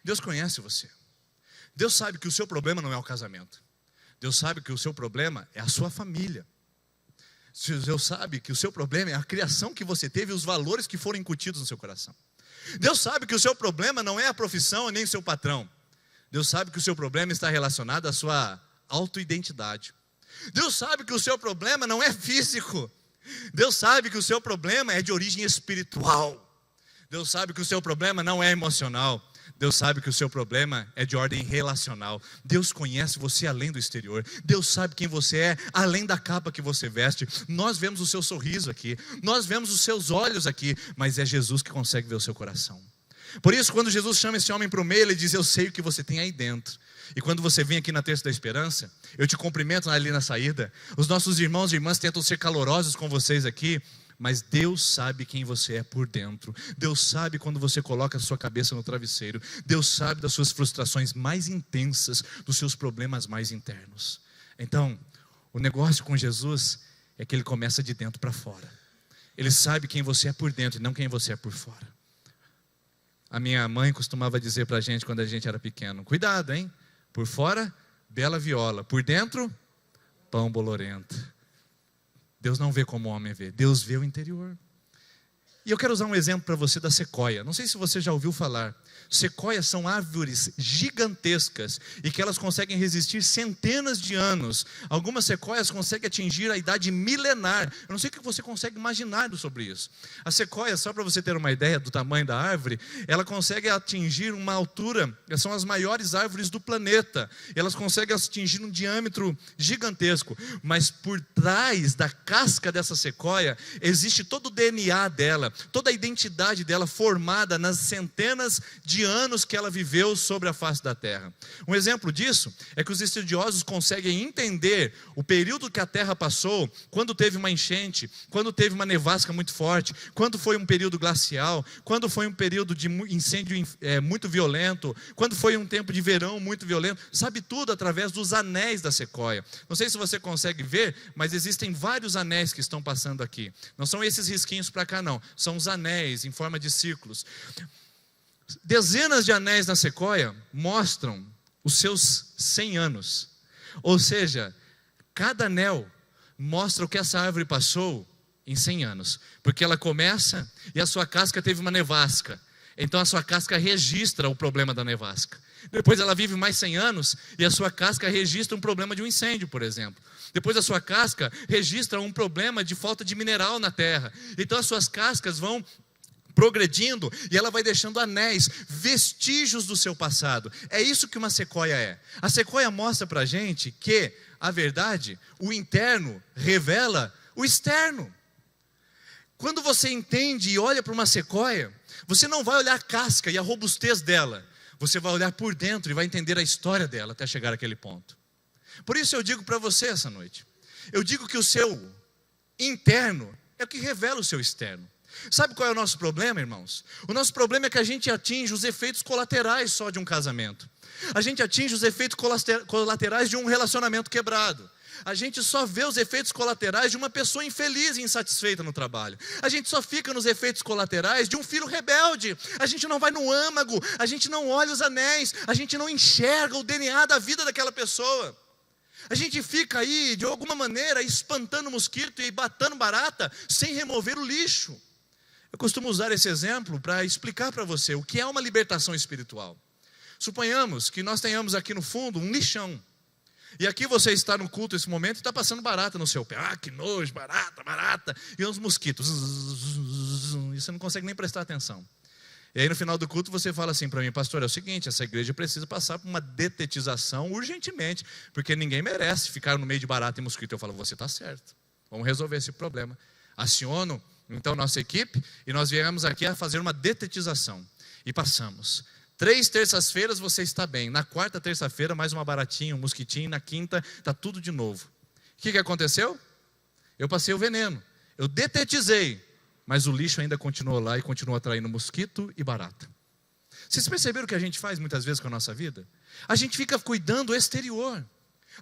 Deus conhece você. Deus sabe que o seu problema não é o casamento. Deus sabe que o seu problema é a sua família. Deus sabe que o seu problema é a criação que você teve e os valores que foram incutidos no seu coração. Deus sabe que o seu problema não é a profissão nem o seu patrão. Deus sabe que o seu problema está relacionado à sua autoidentidade. Deus sabe que o seu problema não é físico. Deus sabe que o seu problema é de origem espiritual. Deus sabe que o seu problema não é emocional. Deus sabe que o seu problema é de ordem relacional. Deus conhece você além do exterior. Deus sabe quem você é além da capa que você veste. Nós vemos o seu sorriso aqui, nós vemos os seus olhos aqui, mas é Jesus que consegue ver o seu coração. Por isso, quando Jesus chama esse homem para o meio, ele diz, eu sei o que você tem aí dentro. E quando você vem aqui na Terça da Esperança, eu te cumprimento ali na saída. Os nossos irmãos e irmãs tentam ser calorosos com vocês aqui, mas Deus sabe quem você é por dentro. Deus sabe quando você coloca a sua cabeça no travesseiro. Deus sabe das suas frustrações mais intensas, dos seus problemas mais internos. Então, o negócio com Jesus é que ele começa de dentro para fora. Ele sabe quem você é por dentro e não quem você é por fora. A minha mãe costumava dizer para a gente quando a gente era pequeno, cuidado, hein? Por fora, bela viola. Por dentro, pão bolorento. Deus não vê como o homem vê, Deus vê o interior. E eu quero usar um exemplo para você da sequoia. Não sei se você já ouviu falar. Sequoias são árvores gigantescas e que elas conseguem resistir centenas de anos. Algumas sequoias conseguem atingir a idade milenar. Eu não sei o que você consegue imaginar sobre isso. A sequoia, só para você ter uma ideia do tamanho da árvore, ela consegue atingir uma altura, são as maiores árvores do planeta. Elas conseguem atingir um diâmetro gigantesco. Mas por trás da casca dessa sequoia, existe todo o DNA dela, toda a identidade dela formada nas centenas de anos que ela viveu sobre a face da terra. Um exemplo disso é que os estudiosos conseguem entender o período que a terra passou, quando teve uma enchente, quando teve uma nevasca muito forte, quando foi um período glacial, quando foi um período de incêndio muito violento, quando foi um tempo de verão muito violento, sabe tudo através dos anéis da sequoia. Não sei se você consegue ver, mas existem vários anéis que estão passando aqui. Não são esses risquinhos para cá não, são os anéis em forma de círculos. Dezenas de anéis na sequoia mostram os seus 100 anos. Ou seja, cada anel mostra o que essa árvore passou em 100 anos. Porque ela começa e a sua casca teve uma nevasca. Então a sua casca registra o problema da nevasca. Depois ela vive mais 100 anos e a sua casca registra um problema de um incêndio, por exemplo. Depois a sua casca registra um problema de falta de mineral na terra. Então as suas cascas vão progredindo e ela vai deixando anéis, vestígios do seu passado. É isso que uma sequoia é. A sequoia mostra para a gente que, a verdade, o interno revela o externo. Quando você entende e olha para uma sequoia, você não vai olhar a casca e a robustez dela. Você vai olhar por dentro e vai entender a história dela até chegar àquele ponto. Por isso eu digo para você essa noite, eu digo que o seu interno é o que revela o seu externo. Sabe qual é o nosso problema, irmãos? O nosso problema é que a gente atinge os efeitos colaterais só de um casamento. A gente atinge os efeitos colaterais de um relacionamento quebrado. A gente só vê os efeitos colaterais de uma pessoa infeliz e insatisfeita no trabalho. A gente só fica nos efeitos colaterais de um filho rebelde. A gente não vai no âmago, a gente não olha os anéis, a gente não enxerga o DNA da vida daquela pessoa. A gente fica aí, de alguma maneira, espantando mosquito e batendo barata, sem remover o lixo. Eu costumo usar esse exemplo para explicar para você o que é uma libertação espiritual. Suponhamos que nós tenhamos aqui no fundo um lixão. E aqui você está no culto nesse momento e está passando barata no seu pé. Ah, que nojo, barata. E uns mosquitos. E você não consegue nem prestar atenção. E aí no final do culto você fala assim para mim, pastor, é o seguinte, essa igreja precisa passar por uma detetização urgentemente, porque ninguém merece ficar no meio de barata e mosquito. Eu falo, você está certo, vamos resolver esse problema. Aciono então nossa equipe e nós viemos aqui a fazer uma detetização. E passamos. 3 terças-feiras você está bem. Na 4ª terça-feira mais uma baratinha, um mosquitinho. Na 5ª está tudo de novo. O que aconteceu? Eu passei o veneno. Eu detetizei. Mas o lixo ainda continuou lá e continuou atraindo mosquito e barata. Vocês perceberam o que a gente faz muitas vezes com a nossa vida? A gente fica cuidando do exterior.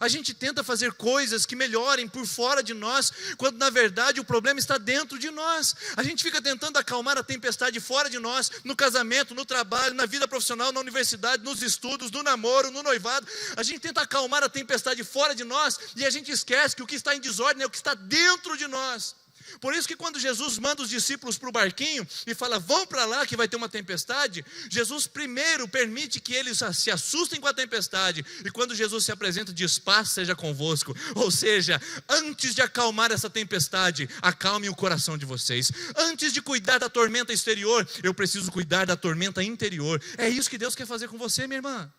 A gente tenta fazer coisas que melhorem por fora de nós, quando na verdade o problema está dentro de nós. A gente fica tentando acalmar a tempestade fora de nós, no casamento, no trabalho, na vida profissional, na universidade, nos estudos, no namoro, no noivado. A gente tenta acalmar a tempestade fora de nós e a gente esquece que o que está em desordem é o que está dentro de nós. Por isso que quando Jesus manda os discípulos para o barquinho e fala, vão para lá que vai ter uma tempestade, Jesus primeiro permite que eles se assustem com a tempestade, e quando Jesus se apresenta diz, paz seja convosco, ou seja, antes de acalmar essa tempestade, acalme o coração de vocês. Antes de cuidar da tormenta exterior, eu preciso cuidar da tormenta interior. É isso que Deus quer fazer com você, minha irmã.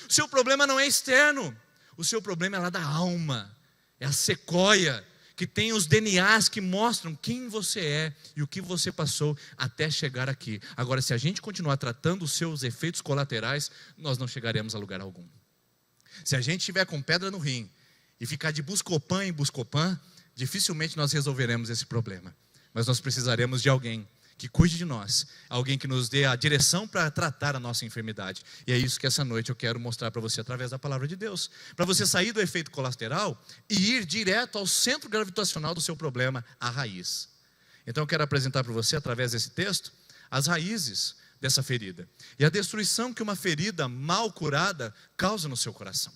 O seu problema não é externo, o seu problema é lá da alma, é a sequoia, que tem os DNAs que mostram quem você é e o que você passou até chegar aqui. Agora, se a gente continuar tratando os seus efeitos colaterais, nós não chegaremos a lugar algum. Se a gente estiver com pedra no rim e ficar de Buscopan em Buscopan, dificilmente nós resolveremos esse problema. Mas nós precisaremos de alguém que cuide de nós, alguém que nos dê a direção para tratar a nossa enfermidade. E é isso que essa noite eu quero mostrar para você através da palavra de Deus. Para você sair do efeito colateral e ir direto ao centro gravitacional do seu problema, a raiz. Então eu quero apresentar para você, através desse texto, as raízes dessa ferida. E a destruição que uma ferida mal curada causa no seu coração.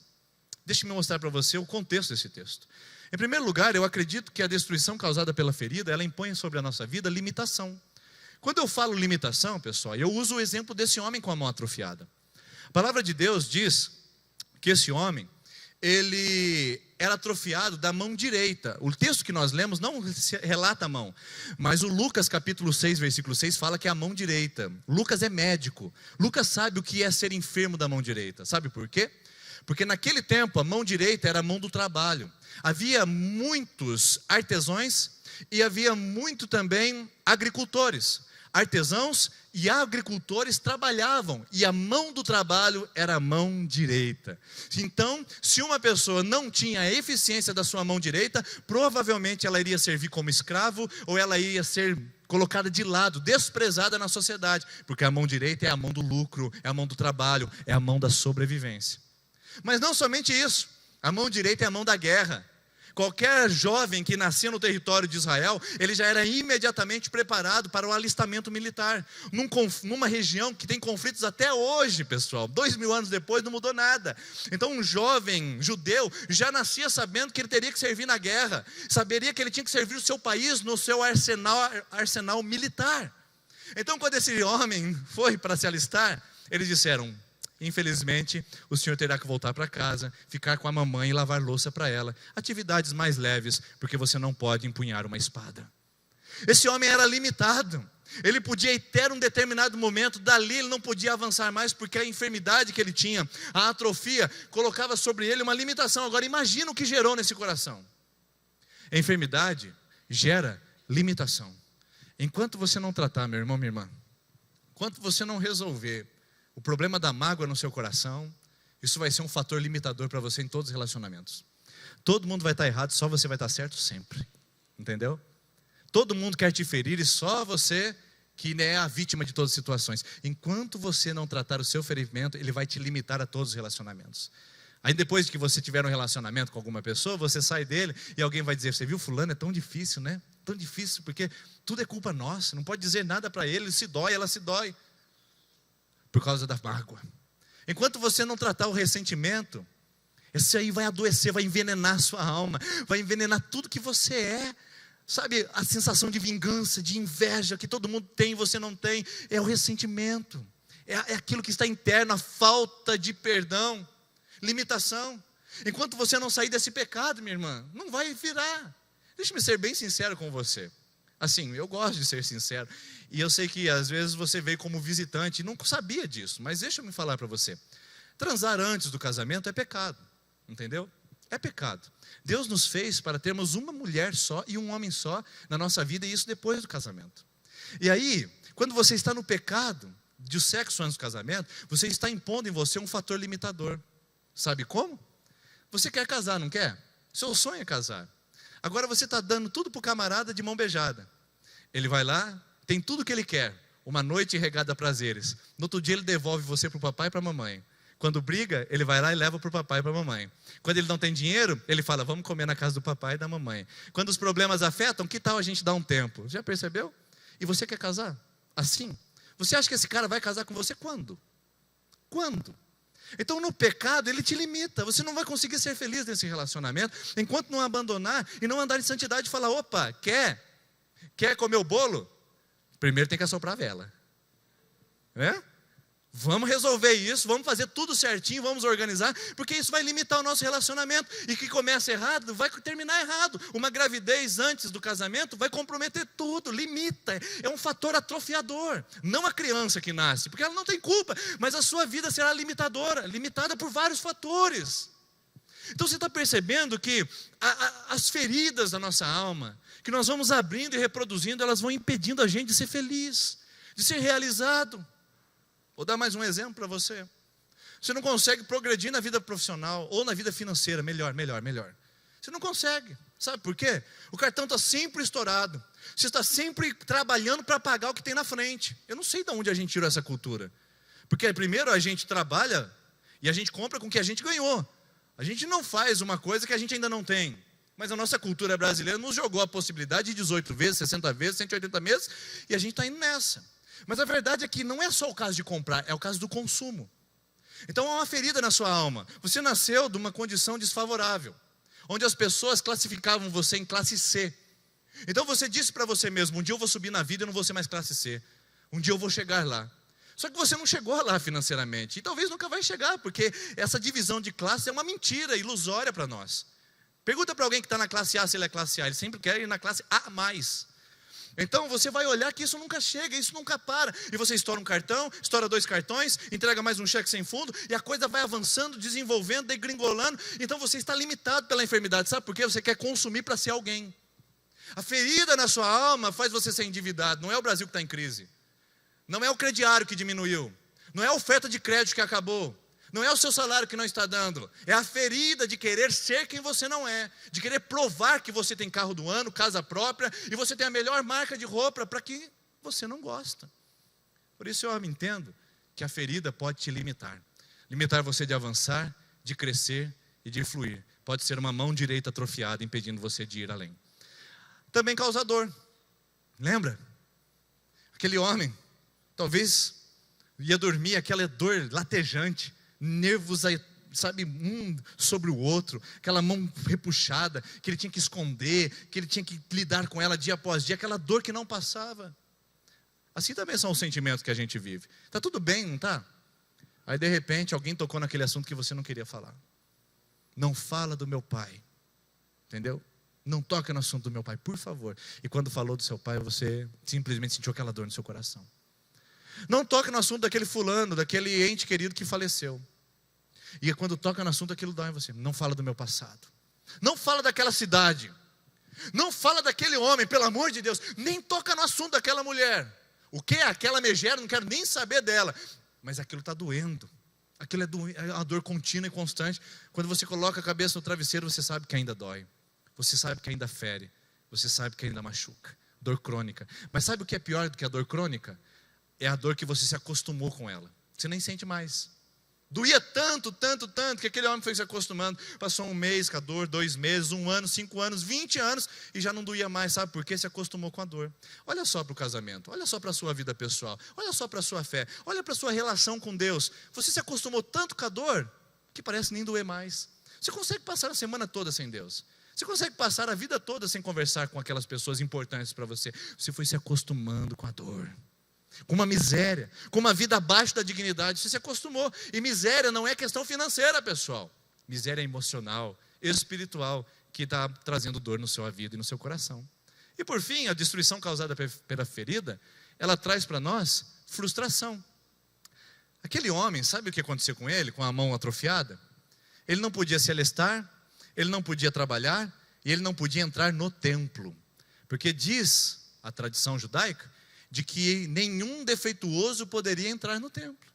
Deixe-me mostrar para você o contexto desse texto. Em primeiro lugar, eu acredito que a destruição causada pela ferida, ela impõe sobre a nossa vida limitação. Quando eu falo limitação, pessoal, eu uso o exemplo desse homem com a mão atrofiada. A palavra de Deus diz que esse homem, ele era atrofiado da mão direita. O texto que nós lemos não relata a mão, mas o Lucas capítulo 6, versículo 6 fala que é a mão direita. Lucas é médico. Lucas sabe o que é ser enfermo da mão direita. Sabe por quê? Porque naquele tempo a mão direita era a mão do trabalho. Havia muitos artesãos e havia muito também agricultores. Artesãos e agricultores trabalhavam, e a mão do trabalho era a mão direita. Então, se uma pessoa não tinha a eficiência da sua mão direita, provavelmente ela iria servir como escravo, ou ela ia ser colocada de lado, desprezada na sociedade, porque a mão direita é a mão do lucro, é a mão do trabalho, é a mão da sobrevivência. Mas não somente isso, a mão direita é a mão da guerra. Qualquer jovem que nascia no território de Israel, ele já era imediatamente preparado para o alistamento militar. Numa região que tem conflitos até hoje, pessoal. 2000 anos depois não mudou nada. Então um jovem judeu já nascia sabendo que ele teria que servir na guerra. Saberia que ele tinha que servir o seu país no seu arsenal militar. Então, quando esse homem foi para se alistar, eles disseram: infelizmente, o senhor terá que voltar para casa, ficar com a mamãe e lavar louça para ela. Atividades mais leves, porque você não pode empunhar uma espada. Esse homem era limitado. Ele podia ir até um determinado momento, dali ele não podia avançar mais, porque a enfermidade que ele tinha, a atrofia, colocava sobre ele uma limitação. Agora imagina o que gerou nesse coração. A enfermidade gera limitação. Enquanto você não tratar, meu irmão, minha irmã, enquanto você não resolver o problema da mágoa no seu coração, isso vai ser um fator limitador para você em todos os relacionamentos. Todo mundo vai estar errado, só você vai estar certo sempre. Entendeu? Todo mundo quer te ferir e só você que é a vítima de todas as situações. Enquanto você não tratar o seu ferimento, ele vai te limitar a todos os relacionamentos. Aí depois que você tiver um relacionamento com alguma pessoa, você sai dele e alguém vai dizer: você viu, fulano, é tão difícil, né? Tão difícil, porque tudo é culpa nossa, não pode dizer nada para ele se dói, ela se dói. Por causa da mágoa. Enquanto você não tratar o ressentimento, esse aí vai adoecer, vai envenenar a sua alma, vai envenenar tudo que você é. Sabe, a sensação de vingança, de inveja que todo mundo tem e você não tem, é o ressentimento, é aquilo que está interno, a falta de perdão, limitação. Enquanto você não sair desse pecado, minha irmã, não vai virar. Deixa-me ser bem sincero com você. Assim, eu gosto de ser sincero, e eu sei que às vezes você veio como visitante e não sabia disso, mas deixa eu me falar para você. Transar antes do casamento é pecado, entendeu? É pecado. Deus nos fez para termos uma mulher só e um homem só na nossa vida, e isso depois do casamento. E aí, quando você está no pecado de sexo antes do casamento, você está impondo em você um fator limitador. Sabe como? Você quer casar, não quer? Seu sonho é casar. Agora você está dando tudo para o camarada de mão beijada. Ele vai lá, tem tudo o que ele quer, uma noite regada a prazeres. No outro dia ele devolve você para o papai e para a mamãe. Quando briga, ele vai lá e leva para o papai e para a mamãe. Quando ele não tem dinheiro, ele fala: vamos comer na casa do papai e da mamãe. Quando os problemas afetam, que tal a gente dar um tempo? Já percebeu? E você quer casar? Assim? Você acha que esse cara vai casar com você quando? Quando? Então no pecado ele te limita. Você não vai conseguir ser feliz nesse relacionamento enquanto não abandonar e não andar em santidade e falar: opa, quer comer o bolo? Primeiro tem que assoprar a vela. Vamos resolver isso, vamos fazer tudo certinho, vamos organizar, porque isso vai limitar o nosso relacionamento. E que começa errado, vai terminar errado. Uma gravidez antes do casamento vai comprometer tudo, limita. É um fator atrofiador. Não a criança que nasce, porque ela não tem culpa, mas a sua vida será limitada por vários fatores. Então você está percebendo que as feridas da nossa alma, que nós vamos abrindo e reproduzindo, elas vão impedindo a gente de ser feliz, de ser realizado. Vou dar mais um exemplo para você. Você não consegue progredir na vida profissional ou na vida financeira, melhor. Você não consegue. Sabe por quê? O cartão está sempre estourado. Você está sempre trabalhando para pagar o que tem na frente. Eu não sei de onde a gente tirou essa cultura. Porque primeiro a gente trabalha e a gente compra com o que a gente ganhou. A gente não faz uma coisa que a gente ainda não tem. Mas a nossa cultura brasileira nos jogou a possibilidade de 18 vezes, 60 vezes, 180 meses, e a gente está indo nessa. Mas a verdade é que não é só o caso de comprar, é o caso do consumo. Então há uma ferida na sua alma. Você nasceu de uma condição desfavorável, onde as pessoas classificavam você em classe C. Então você disse para você mesmo: um dia eu vou subir na vida e não vou ser mais classe C. Um dia eu vou chegar lá. Só que você não chegou lá financeiramente, e talvez nunca vai chegar, porque essa divisão de classe é uma mentira ilusória para nós. Pergunta para alguém que está na classe A se ele é classe A, ele sempre quer ir na classe A+. Então você vai olhar que isso nunca chega, isso nunca para. E você estoura um cartão, estoura 2 cartões, entrega mais um cheque sem fundo, e a coisa vai avançando, desenvolvendo, degringolando. Então você está limitado pela enfermidade. Sabe por quê? Você quer consumir para ser alguém. A ferida na sua alma faz você ser endividado. Não é o Brasil que está em crise. Não é o crediário que diminuiu. Não é a oferta de crédito que acabou. Não é o seu salário que não está dando. É a ferida de querer ser quem você não é. De querer provar que você tem carro do ano, casa própria, e você tem a melhor marca de roupa para que você não gosta. Por isso eu entendo que a ferida pode te limitar. Limitar você de avançar, de crescer e de fluir. Pode ser uma mão direita atrofiada, impedindo você de ir além. Também causador. Lembra? Aquele homem, talvez ia dormir, aquela dor latejante, nervos, sabe, um sobre o outro, aquela mão repuxada, que ele tinha que esconder, que ele tinha que lidar com ela dia após dia, aquela dor que não passava. Assim também são os sentimentos que a gente vive. Está tudo bem, não está? Aí de repente alguém tocou naquele assunto que você não queria falar. Não fala do meu pai. Entendeu? Não toca no assunto do meu pai, por favor. E quando falou do seu pai, você simplesmente sentiu aquela dor no seu coração. Não toca no assunto daquele fulano, daquele ente querido que faleceu. E quando toca no assunto, aquilo dói em você. Não fala do meu passado. Não fala daquela cidade. Não fala daquele homem, pelo amor de Deus. Nem toca no assunto daquela mulher. O que é aquela megera? Não quero nem saber dela. Mas aquilo está doendo. Aquilo é uma dor contínua e constante. Quando você coloca a cabeça no travesseiro, você sabe que ainda dói. Você sabe que ainda fere. Você sabe que ainda machuca. Dor crônica. Mas sabe o que é pior do que a dor crônica? É a dor que você se acostumou com ela. Você nem sente mais. Doía tanto, que aquele homem foi se acostumando. Passou 1 mês com a dor, 2 meses, 1 ano, 5 anos, 20 anos, e já não doía mais, sabe por quê? Se acostumou com a dor. Olha só para o casamento, olha só para a sua vida pessoal, olha só para a sua fé, olha para a sua relação com Deus. Você se acostumou tanto com a dor, que parece nem doer mais. Você consegue passar a semana toda sem Deus. Você consegue passar a vida toda sem conversar com aquelas pessoas importantes para você. Você foi se acostumando com a dor. Com uma miséria, com uma vida abaixo da dignidade, você se acostumou. E miséria não é questão financeira, pessoal. Miséria é emocional, espiritual, que está trazendo dor na sua vida e no seu coração. E por fim, a destruição causada pela ferida, ela traz para nós frustração. Aquele homem, sabe o que aconteceu com ele, com a mão atrofiada? Ele não podia se alistar, ele não podia trabalhar, e ele não podia entrar no templo. Porque diz a tradição judaica, de que nenhum defeituoso poderia entrar no templo.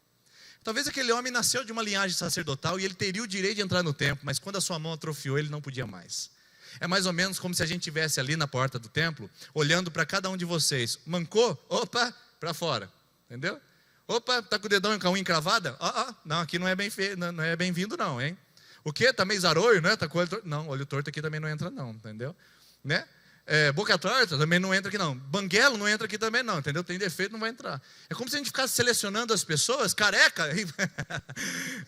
Talvez aquele homem nasceu de uma linhagem sacerdotal e ele teria o direito de entrar no templo, mas quando a sua mão atrofiou, ele não podia mais. É mais ou menos como se a gente estivesse ali na porta do templo, olhando para cada um de vocês. Mancou? Opa, para fora. Entendeu? Opa, está com o dedão com a unha encravada? Não, aqui não é bem-vindo não, hein? O quê? Está meio zaroio, né? Tá com olho torto? Não, olho torto aqui também não entra não, entendeu? Né? Boca torta também não entra aqui não. Banguelo não entra aqui também não, entendeu? Tem defeito, não vai entrar. É como se a gente ficasse selecionando as pessoas, careca.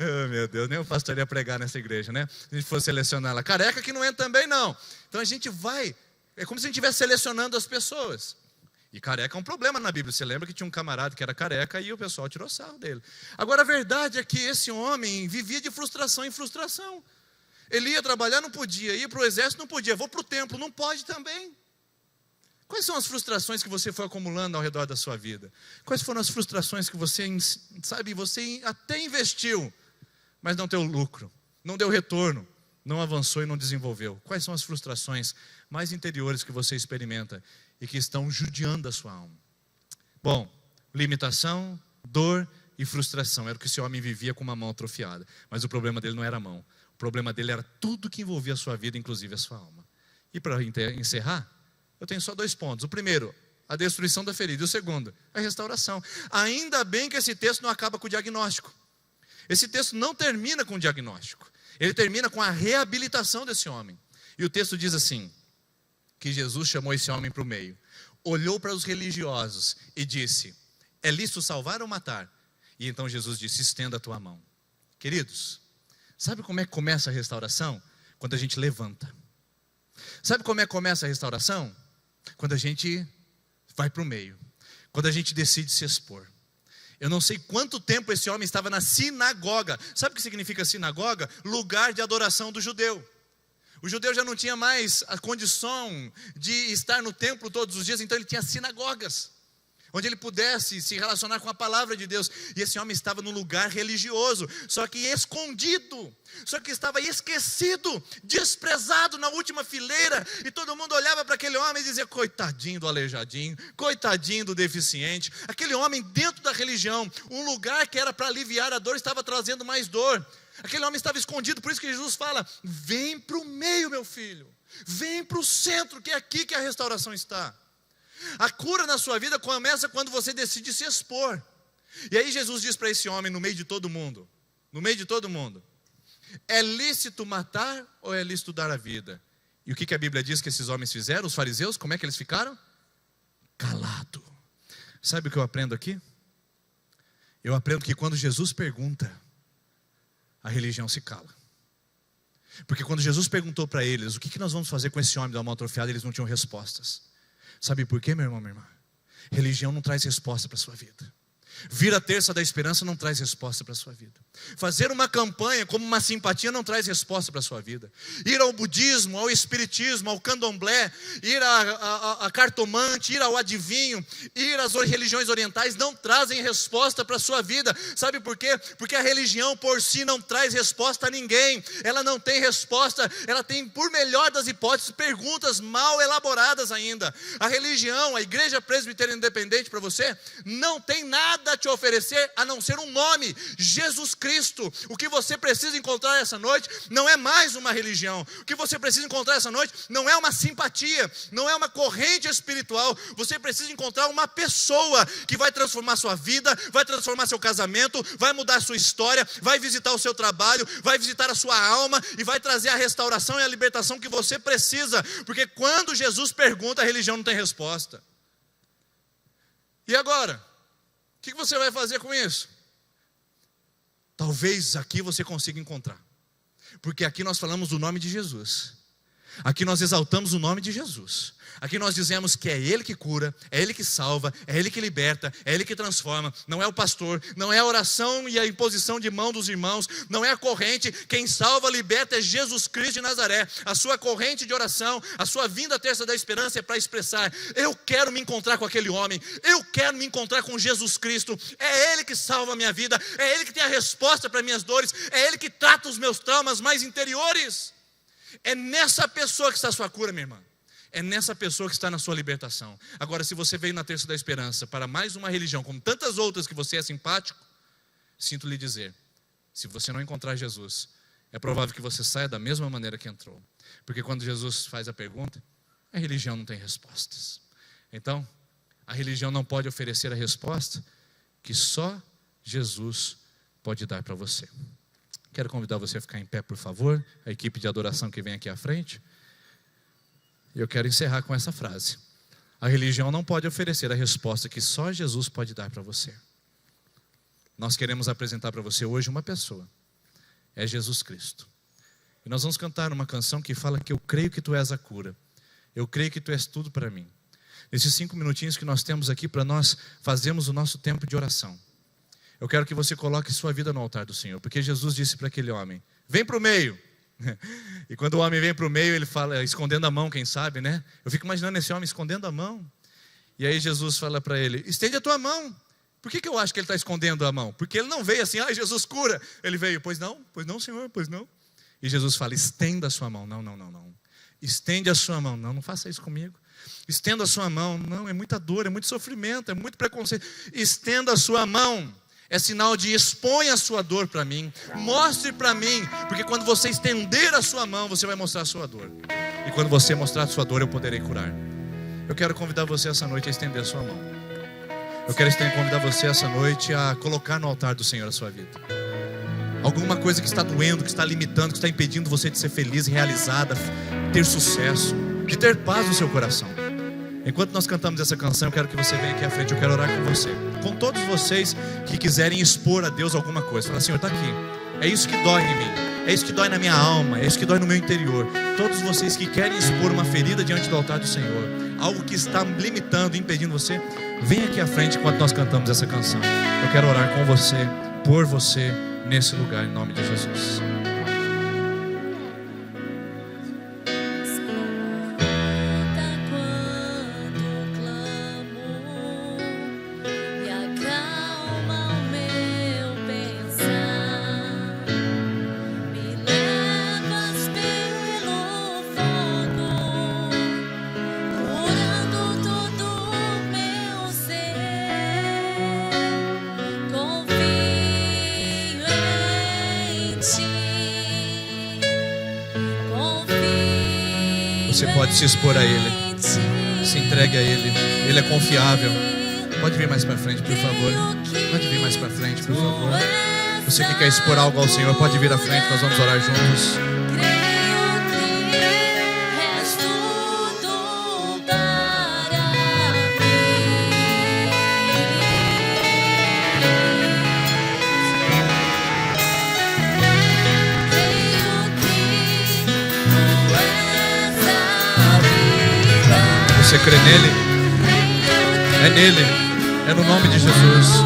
Oh, meu Deus, nem o pastor ia pregar nessa igreja, né? Se a gente fosse selecionar ela, careca que não entra também não. Então a gente vai, é como se a gente estivesse selecionando as pessoas. E careca é um problema na Bíblia. Você lembra que tinha um camarada que era careca e o pessoal tirou sarro dele. Agora a verdade é que esse homem vivia de frustração em frustração. Ele ia trabalhar, não podia, ia para o exército, não podia, vou para o templo, não pode também. Quais são as frustrações que você foi acumulando ao redor da sua vida? Quais foram as frustrações que você até investiu, mas não deu lucro, não deu retorno, não avançou e não desenvolveu? Quais são as frustrações mais interiores que você experimenta e que estão judiando a sua alma? Bom, limitação, dor e frustração, era o que esse homem vivia com uma mão atrofiada, mas o problema dele não era a mão. O problema dele era tudo que envolvia a sua vida, inclusive a sua alma. E para encerrar, eu tenho só 2 pontos. O primeiro, a destruição da ferida. E o segundo, a restauração. Ainda bem que esse texto não acaba com o diagnóstico. Esse texto não termina com o diagnóstico. Ele termina com a reabilitação desse homem. E o texto diz assim, que Jesus chamou esse homem para o meio. Olhou para os religiosos e disse, é lícito salvar ou matar? E então Jesus disse, estenda a tua mão. Queridos, sabe como é que começa a restauração? Quando a gente levanta. Sabe como é que começa a restauração? Quando a gente vai para o meio. Quando a gente decide se expor. Eu não sei quanto tempo esse homem estava na sinagoga. Sabe o que significa sinagoga? Lugar de adoração do judeu. O judeu já não tinha mais a condição de estar no templo todos os dias, então ele tinha sinagogas, onde ele pudesse se relacionar com a palavra de Deus. E esse homem estava num lugar religioso, só que escondido, só que estava esquecido, desprezado na última fileira. E todo mundo olhava para aquele homem e dizia, coitadinho do aleijadinho, coitadinho do deficiente. Aquele homem dentro da religião, um lugar que era para aliviar a dor, estava trazendo mais dor. Aquele homem estava escondido, por isso que Jesus fala, vem para o meio, meu filho, vem para o centro, que é aqui que a restauração está. A cura na sua vida começa quando você decide se expor. E aí Jesus diz para esse homem no meio de todo mundo, é lícito matar ou é lícito dar a vida? E o que a Bíblia diz que esses homens fizeram, os fariseus, como é que eles ficaram? Calado. Sabe o que eu aprendo aqui? Eu aprendo que quando Jesus pergunta, a religião se cala. Porque quando Jesus perguntou para eles, o que nós vamos fazer com esse homem da mão atrofiada, eles não tinham respostas. Sabe por quê, meu irmão, minha irmã? Religião não traz resposta para a sua vida. Vir à terça da esperança não traz resposta para a sua vida. Fazer uma campanha como uma simpatia não traz resposta para a sua vida. Ir ao budismo, ao espiritismo, ao candomblé, ir a cartomante, ir ao adivinho, ir às religiões orientais não trazem resposta para a sua vida. Sabe por quê? Porque a religião por si não traz resposta a ninguém. Ela não tem resposta, ela tem, por melhor das hipóteses, perguntas mal elaboradas ainda. A religião, a Igreja Presbiteriana Independente para você, não tem nada a te oferecer a não ser um nome: Jesus Cristo. O que você precisa encontrar essa noite não é mais uma religião. O que você precisa encontrar essa noite não é uma simpatia, não é uma corrente espiritual. Você precisa encontrar uma pessoa que vai transformar sua vida, vai transformar seu casamento, vai mudar a sua história, vai visitar o seu trabalho, vai visitar a sua alma e vai trazer a restauração e a libertação que você precisa. Porque quando Jesus pergunta, a religião não tem resposta. E agora? O que você vai fazer com isso? Talvez aqui você consiga encontrar. Porque aqui nós falamos do nome de Jesus. Aqui nós exaltamos o nome de Jesus. Aqui nós dizemos que é Ele que cura, é Ele que salva, é Ele que liberta, é Ele que transforma. Não é o pastor, não é a oração e a imposição de mão dos irmãos, não é a corrente. Quem salva, liberta é Jesus Cristo de Nazaré. A sua corrente de oração, a sua vinda à terça da esperança é para expressar: eu quero me encontrar com aquele homem, eu quero me encontrar com Jesus Cristo. É Ele que salva a minha vida, é Ele que tem a resposta para minhas dores, é Ele que trata os meus traumas mais interiores. É nessa pessoa que está a sua cura, minha irmã. É nessa pessoa que está na sua libertação. Agora, se você veio na terça da esperança para mais uma religião, como tantas outras que você é simpático, sinto lhe dizer, se você não encontrar Jesus, é provável que você saia da mesma maneira que entrou. Porque quando Jesus faz a pergunta, a religião não tem respostas. Então, a religião não pode oferecer a resposta que só Jesus pode dar para você. Quero convidar você a ficar em pé, por favor. A equipe de adoração que vem aqui à frente. Eu quero encerrar com essa frase: a religião não pode oferecer a resposta que só Jesus pode dar para você. Nós queremos apresentar para você hoje uma pessoa. É Jesus Cristo. E nós vamos cantar uma canção que fala que eu creio que Tu és a cura. Eu creio que Tu és tudo para mim. Nesses 5 minutinhos que nós temos aqui para nós fazermos o nosso tempo de oração, eu quero que você coloque sua vida no altar do Senhor. Porque Jesus disse para aquele homem: vem para o meio. E quando o homem vem para o meio, ele fala, escondendo a mão, quem sabe, né? Eu fico imaginando esse homem escondendo a mão. E aí Jesus fala para ele: estende a tua mão. Por que eu acho que ele está escondendo a mão? Porque ele não veio assim: ai, Jesus cura. Ele veio: pois não, Senhor, pois não. E Jesus fala: estenda a sua mão. Não. Estende a sua mão. Não faça isso comigo. Estenda a sua mão. Não, é muita dor, é muito sofrimento, é muito preconceito. Estenda a sua mão. É sinal de: expõe a sua dor para mim, mostre para mim, porque quando você estender a sua mão, você vai mostrar a sua dor. E quando você mostrar a sua dor, eu poderei curar. Eu quero convidar você essa noite a estender a sua mão. Eu quero convidar você essa noite a colocar no altar do Senhor a sua vida. Alguma coisa que está doendo, que está limitando, que está impedindo você de ser feliz, realizada, ter sucesso, de ter paz no seu coração. Enquanto nós cantamos essa canção, eu quero que você venha aqui à frente. Eu quero orar com você, com todos vocês que quiserem expor a Deus alguma coisa. Fala: Senhor, está aqui. É isso que dói em mim, é isso que dói na minha alma, é isso que dói no meu interior. Todos vocês que querem expor uma ferida diante do altar do Senhor, algo que está limitando, impedindo você, venha aqui à frente enquanto nós cantamos essa canção. Eu quero orar com você, por você, nesse lugar, em nome de Jesus. Você pode se expor a Ele, se entregue a Ele, Ele é confiável. Pode vir mais para frente, por favor. Pode vir mais para frente, por favor. Você que quer expor algo ao Senhor, pode vir à frente, nós vamos orar juntos. Você crê nele? É nele, é no nome de Jesus.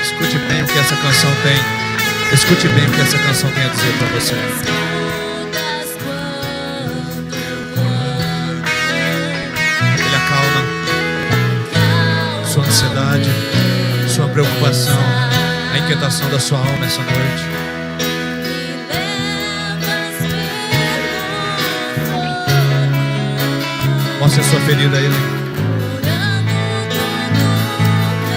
Escute bem o que essa canção tem. Escute bem o que essa canção tem a dizer para você. Ele acalma sua ansiedade, sua preocupação, a inquietação da sua alma essa noite. Mostre a sua ferida a Ele.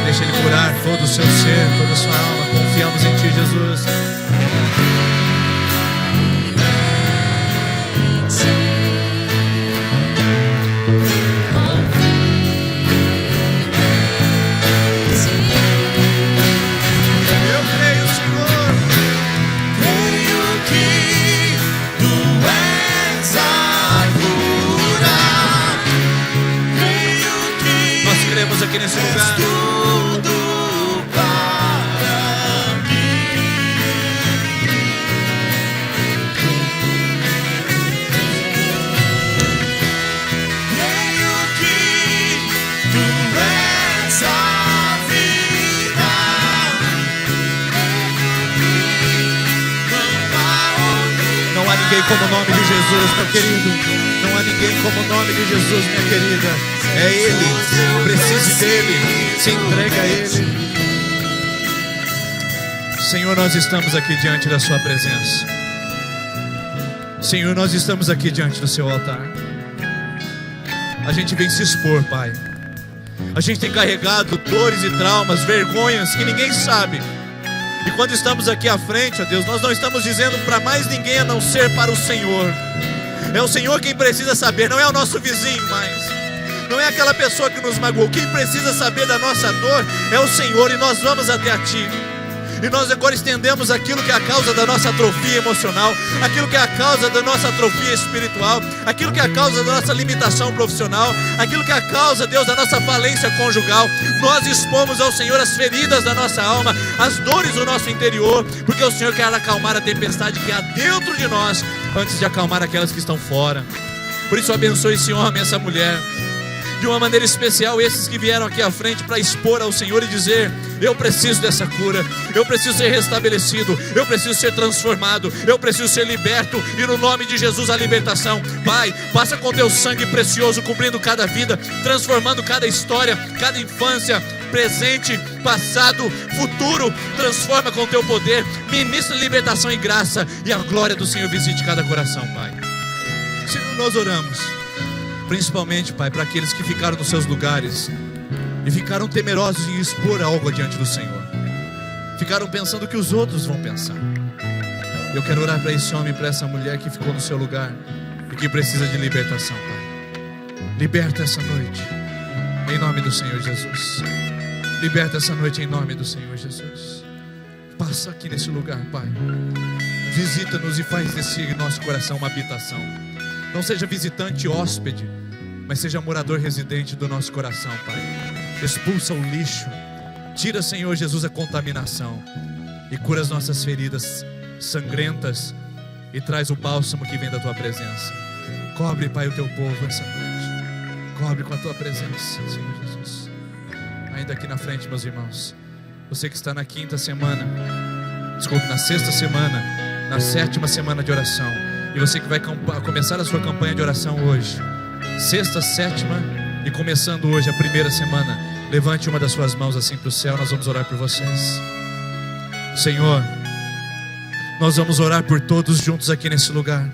Deixa Ele curar todo o seu ser, toda a sua alma. Confiamos em Ti, Jesus. Eu creio, Senhor, creio que Tu és a cura. Creio que Nós cremos aqui nesse lugar. tudo para mim. Creio que Tu és a vida. Não há ninguém como o nome de Jesus, meu querido. Não há ninguém como o nome de Jesus, minha querida. É Ele. Precise dEle. Se entrega a Ele. Senhor, nós estamos aqui diante da Sua presença. Senhor, nós estamos aqui diante do Seu altar. A gente vem se expor, Pai. A gente tem carregado dores e traumas, vergonhas que ninguém sabe. E quando estamos aqui à frente, ó Deus, nós não estamos dizendo para mais ninguém a não ser para o Senhor. É o Senhor quem precisa saber, não é o nosso vizinho mais. Não é aquela pessoa que nos magoou. Quem precisa saber da nossa dor é o Senhor, e nós vamos até a Ti. E nós agora estendemos aquilo que é a causa da nossa atrofia emocional, aquilo que é a causa da nossa atrofia espiritual, aquilo que é a causa da nossa limitação profissional, aquilo que é a causa, Deus, da nossa falência conjugal. Nós expomos ao Senhor as feridas da nossa alma, as dores do nosso interior, porque o Senhor quer acalmar a tempestade que há dentro de nós, antes de acalmar aquelas que estão fora. Por isso abençoe esse homem, essa mulher, de uma maneira especial, esses que vieram aqui à frente para expor ao Senhor e dizer: eu preciso dessa cura, eu preciso ser restabelecido, eu preciso ser transformado, eu preciso ser liberto, e no nome de Jesus a libertação. Pai, passa com Teu sangue precioso, cobrindo cada vida, transformando cada história, cada infância, presente, passado, futuro. Transforma com Teu poder, ministra libertação e graça, e a glória do Senhor visite cada coração, Pai. Senhor, nós oramos principalmente, Pai, para aqueles que ficaram nos seus lugares e ficaram temerosos em expor algo diante do Senhor, ficaram pensando o que os outros vão pensar. Eu quero orar para esse homem e para essa mulher que ficou no seu lugar e que precisa de libertação, Pai. Liberta essa noite, em nome do Senhor Jesus. Liberta essa noite em nome do Senhor Jesus. Passa aqui nesse lugar, Pai. Visita-nos e faz desse nosso coração uma habitação. Não seja visitante hóspede, mas seja morador residente do nosso coração, Pai. Expulsa o lixo. Tira, Senhor Jesus, a contaminação. E cura as nossas feridas sangrentas. E traz o bálsamo que vem da Tua presença. Cobre, Pai, o Teu povo essa noite. Cobre com a Tua presença, Senhor Jesus. Ainda aqui na frente, meus irmãos, você que está na quinta semana, desculpe, na sexta semana, na sétima semana de oração, e você que vai começar a sua campanha de oração hoje, sexta, sétima e começando hoje a primeira semana, levante uma das suas mãos assim para o céu. Nós vamos orar por vocês. Senhor, nós vamos orar por todos juntos aqui nesse lugar.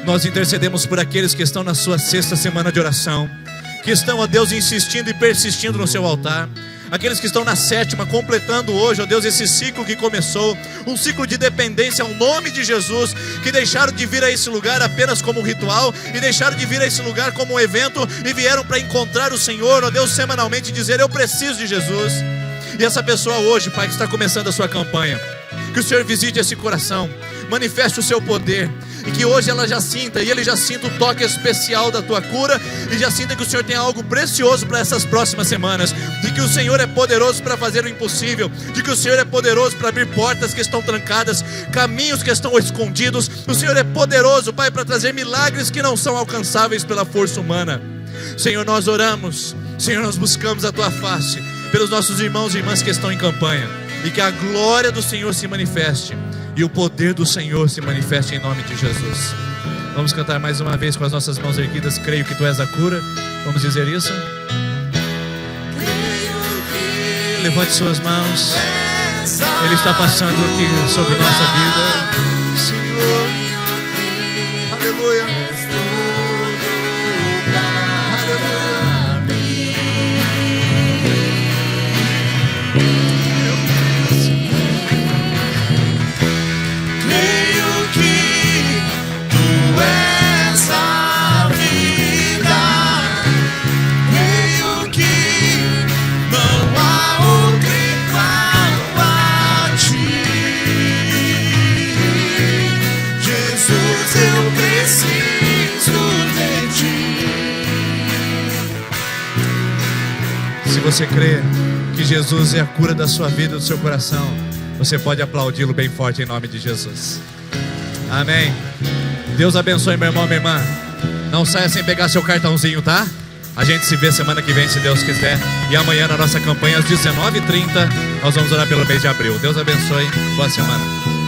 Nós intercedemos por aqueles que estão na sua sexta semana de oração, que estão, ó Deus, insistindo e persistindo no seu altar. Aqueles que estão na sétima, completando hoje, ó Deus, esse ciclo que começou, um ciclo de dependência ao nome de Jesus, que deixaram de vir a esse lugar apenas como um ritual, e deixaram de vir a esse lugar como um evento, e vieram para encontrar o Senhor, ó Deus, semanalmente, e dizer: eu preciso de Jesus. E essa pessoa hoje, Pai, que está começando a sua campanha, que o Senhor visite esse coração, manifeste o seu poder, e que hoje ela já sinta, e ele já sinta o toque especial da tua cura, e já sinta que o Senhor tem algo precioso para essas próximas semanas, de que o Senhor é poderoso para fazer o impossível, de que o Senhor é poderoso para abrir portas que estão trancadas, caminhos que estão escondidos. O Senhor é poderoso, Pai, para trazer milagres que não são alcançáveis pela força humana. Senhor, nós oramos, Senhor, nós buscamos a tua face pelos nossos irmãos e irmãs que estão em campanha, e que a glória do Senhor se manifeste e o poder do Senhor se manifeste em nome de Jesus. Vamos cantar mais uma vez com as nossas mãos erguidas. Creio que tu és a cura. Vamos dizer isso? Levante suas mãos. Ele está passando aqui sobre nossa vida. Senhor, aleluia. Creio que tu és a vida. Creio que não há outro igual a ti. Jesus, eu preciso de ti. Se você crê que Jesus é a cura da sua vida e do seu coração, você pode aplaudi-lo bem forte em nome de Jesus. Amém. Deus abençoe, meu irmão, minha irmã. Não saia sem pegar seu cartãozinho, tá? A gente se vê semana que vem, se Deus quiser. E amanhã na nossa campanha às 19h30 nós vamos orar pelo mês de abril. Deus abençoe. Boa semana.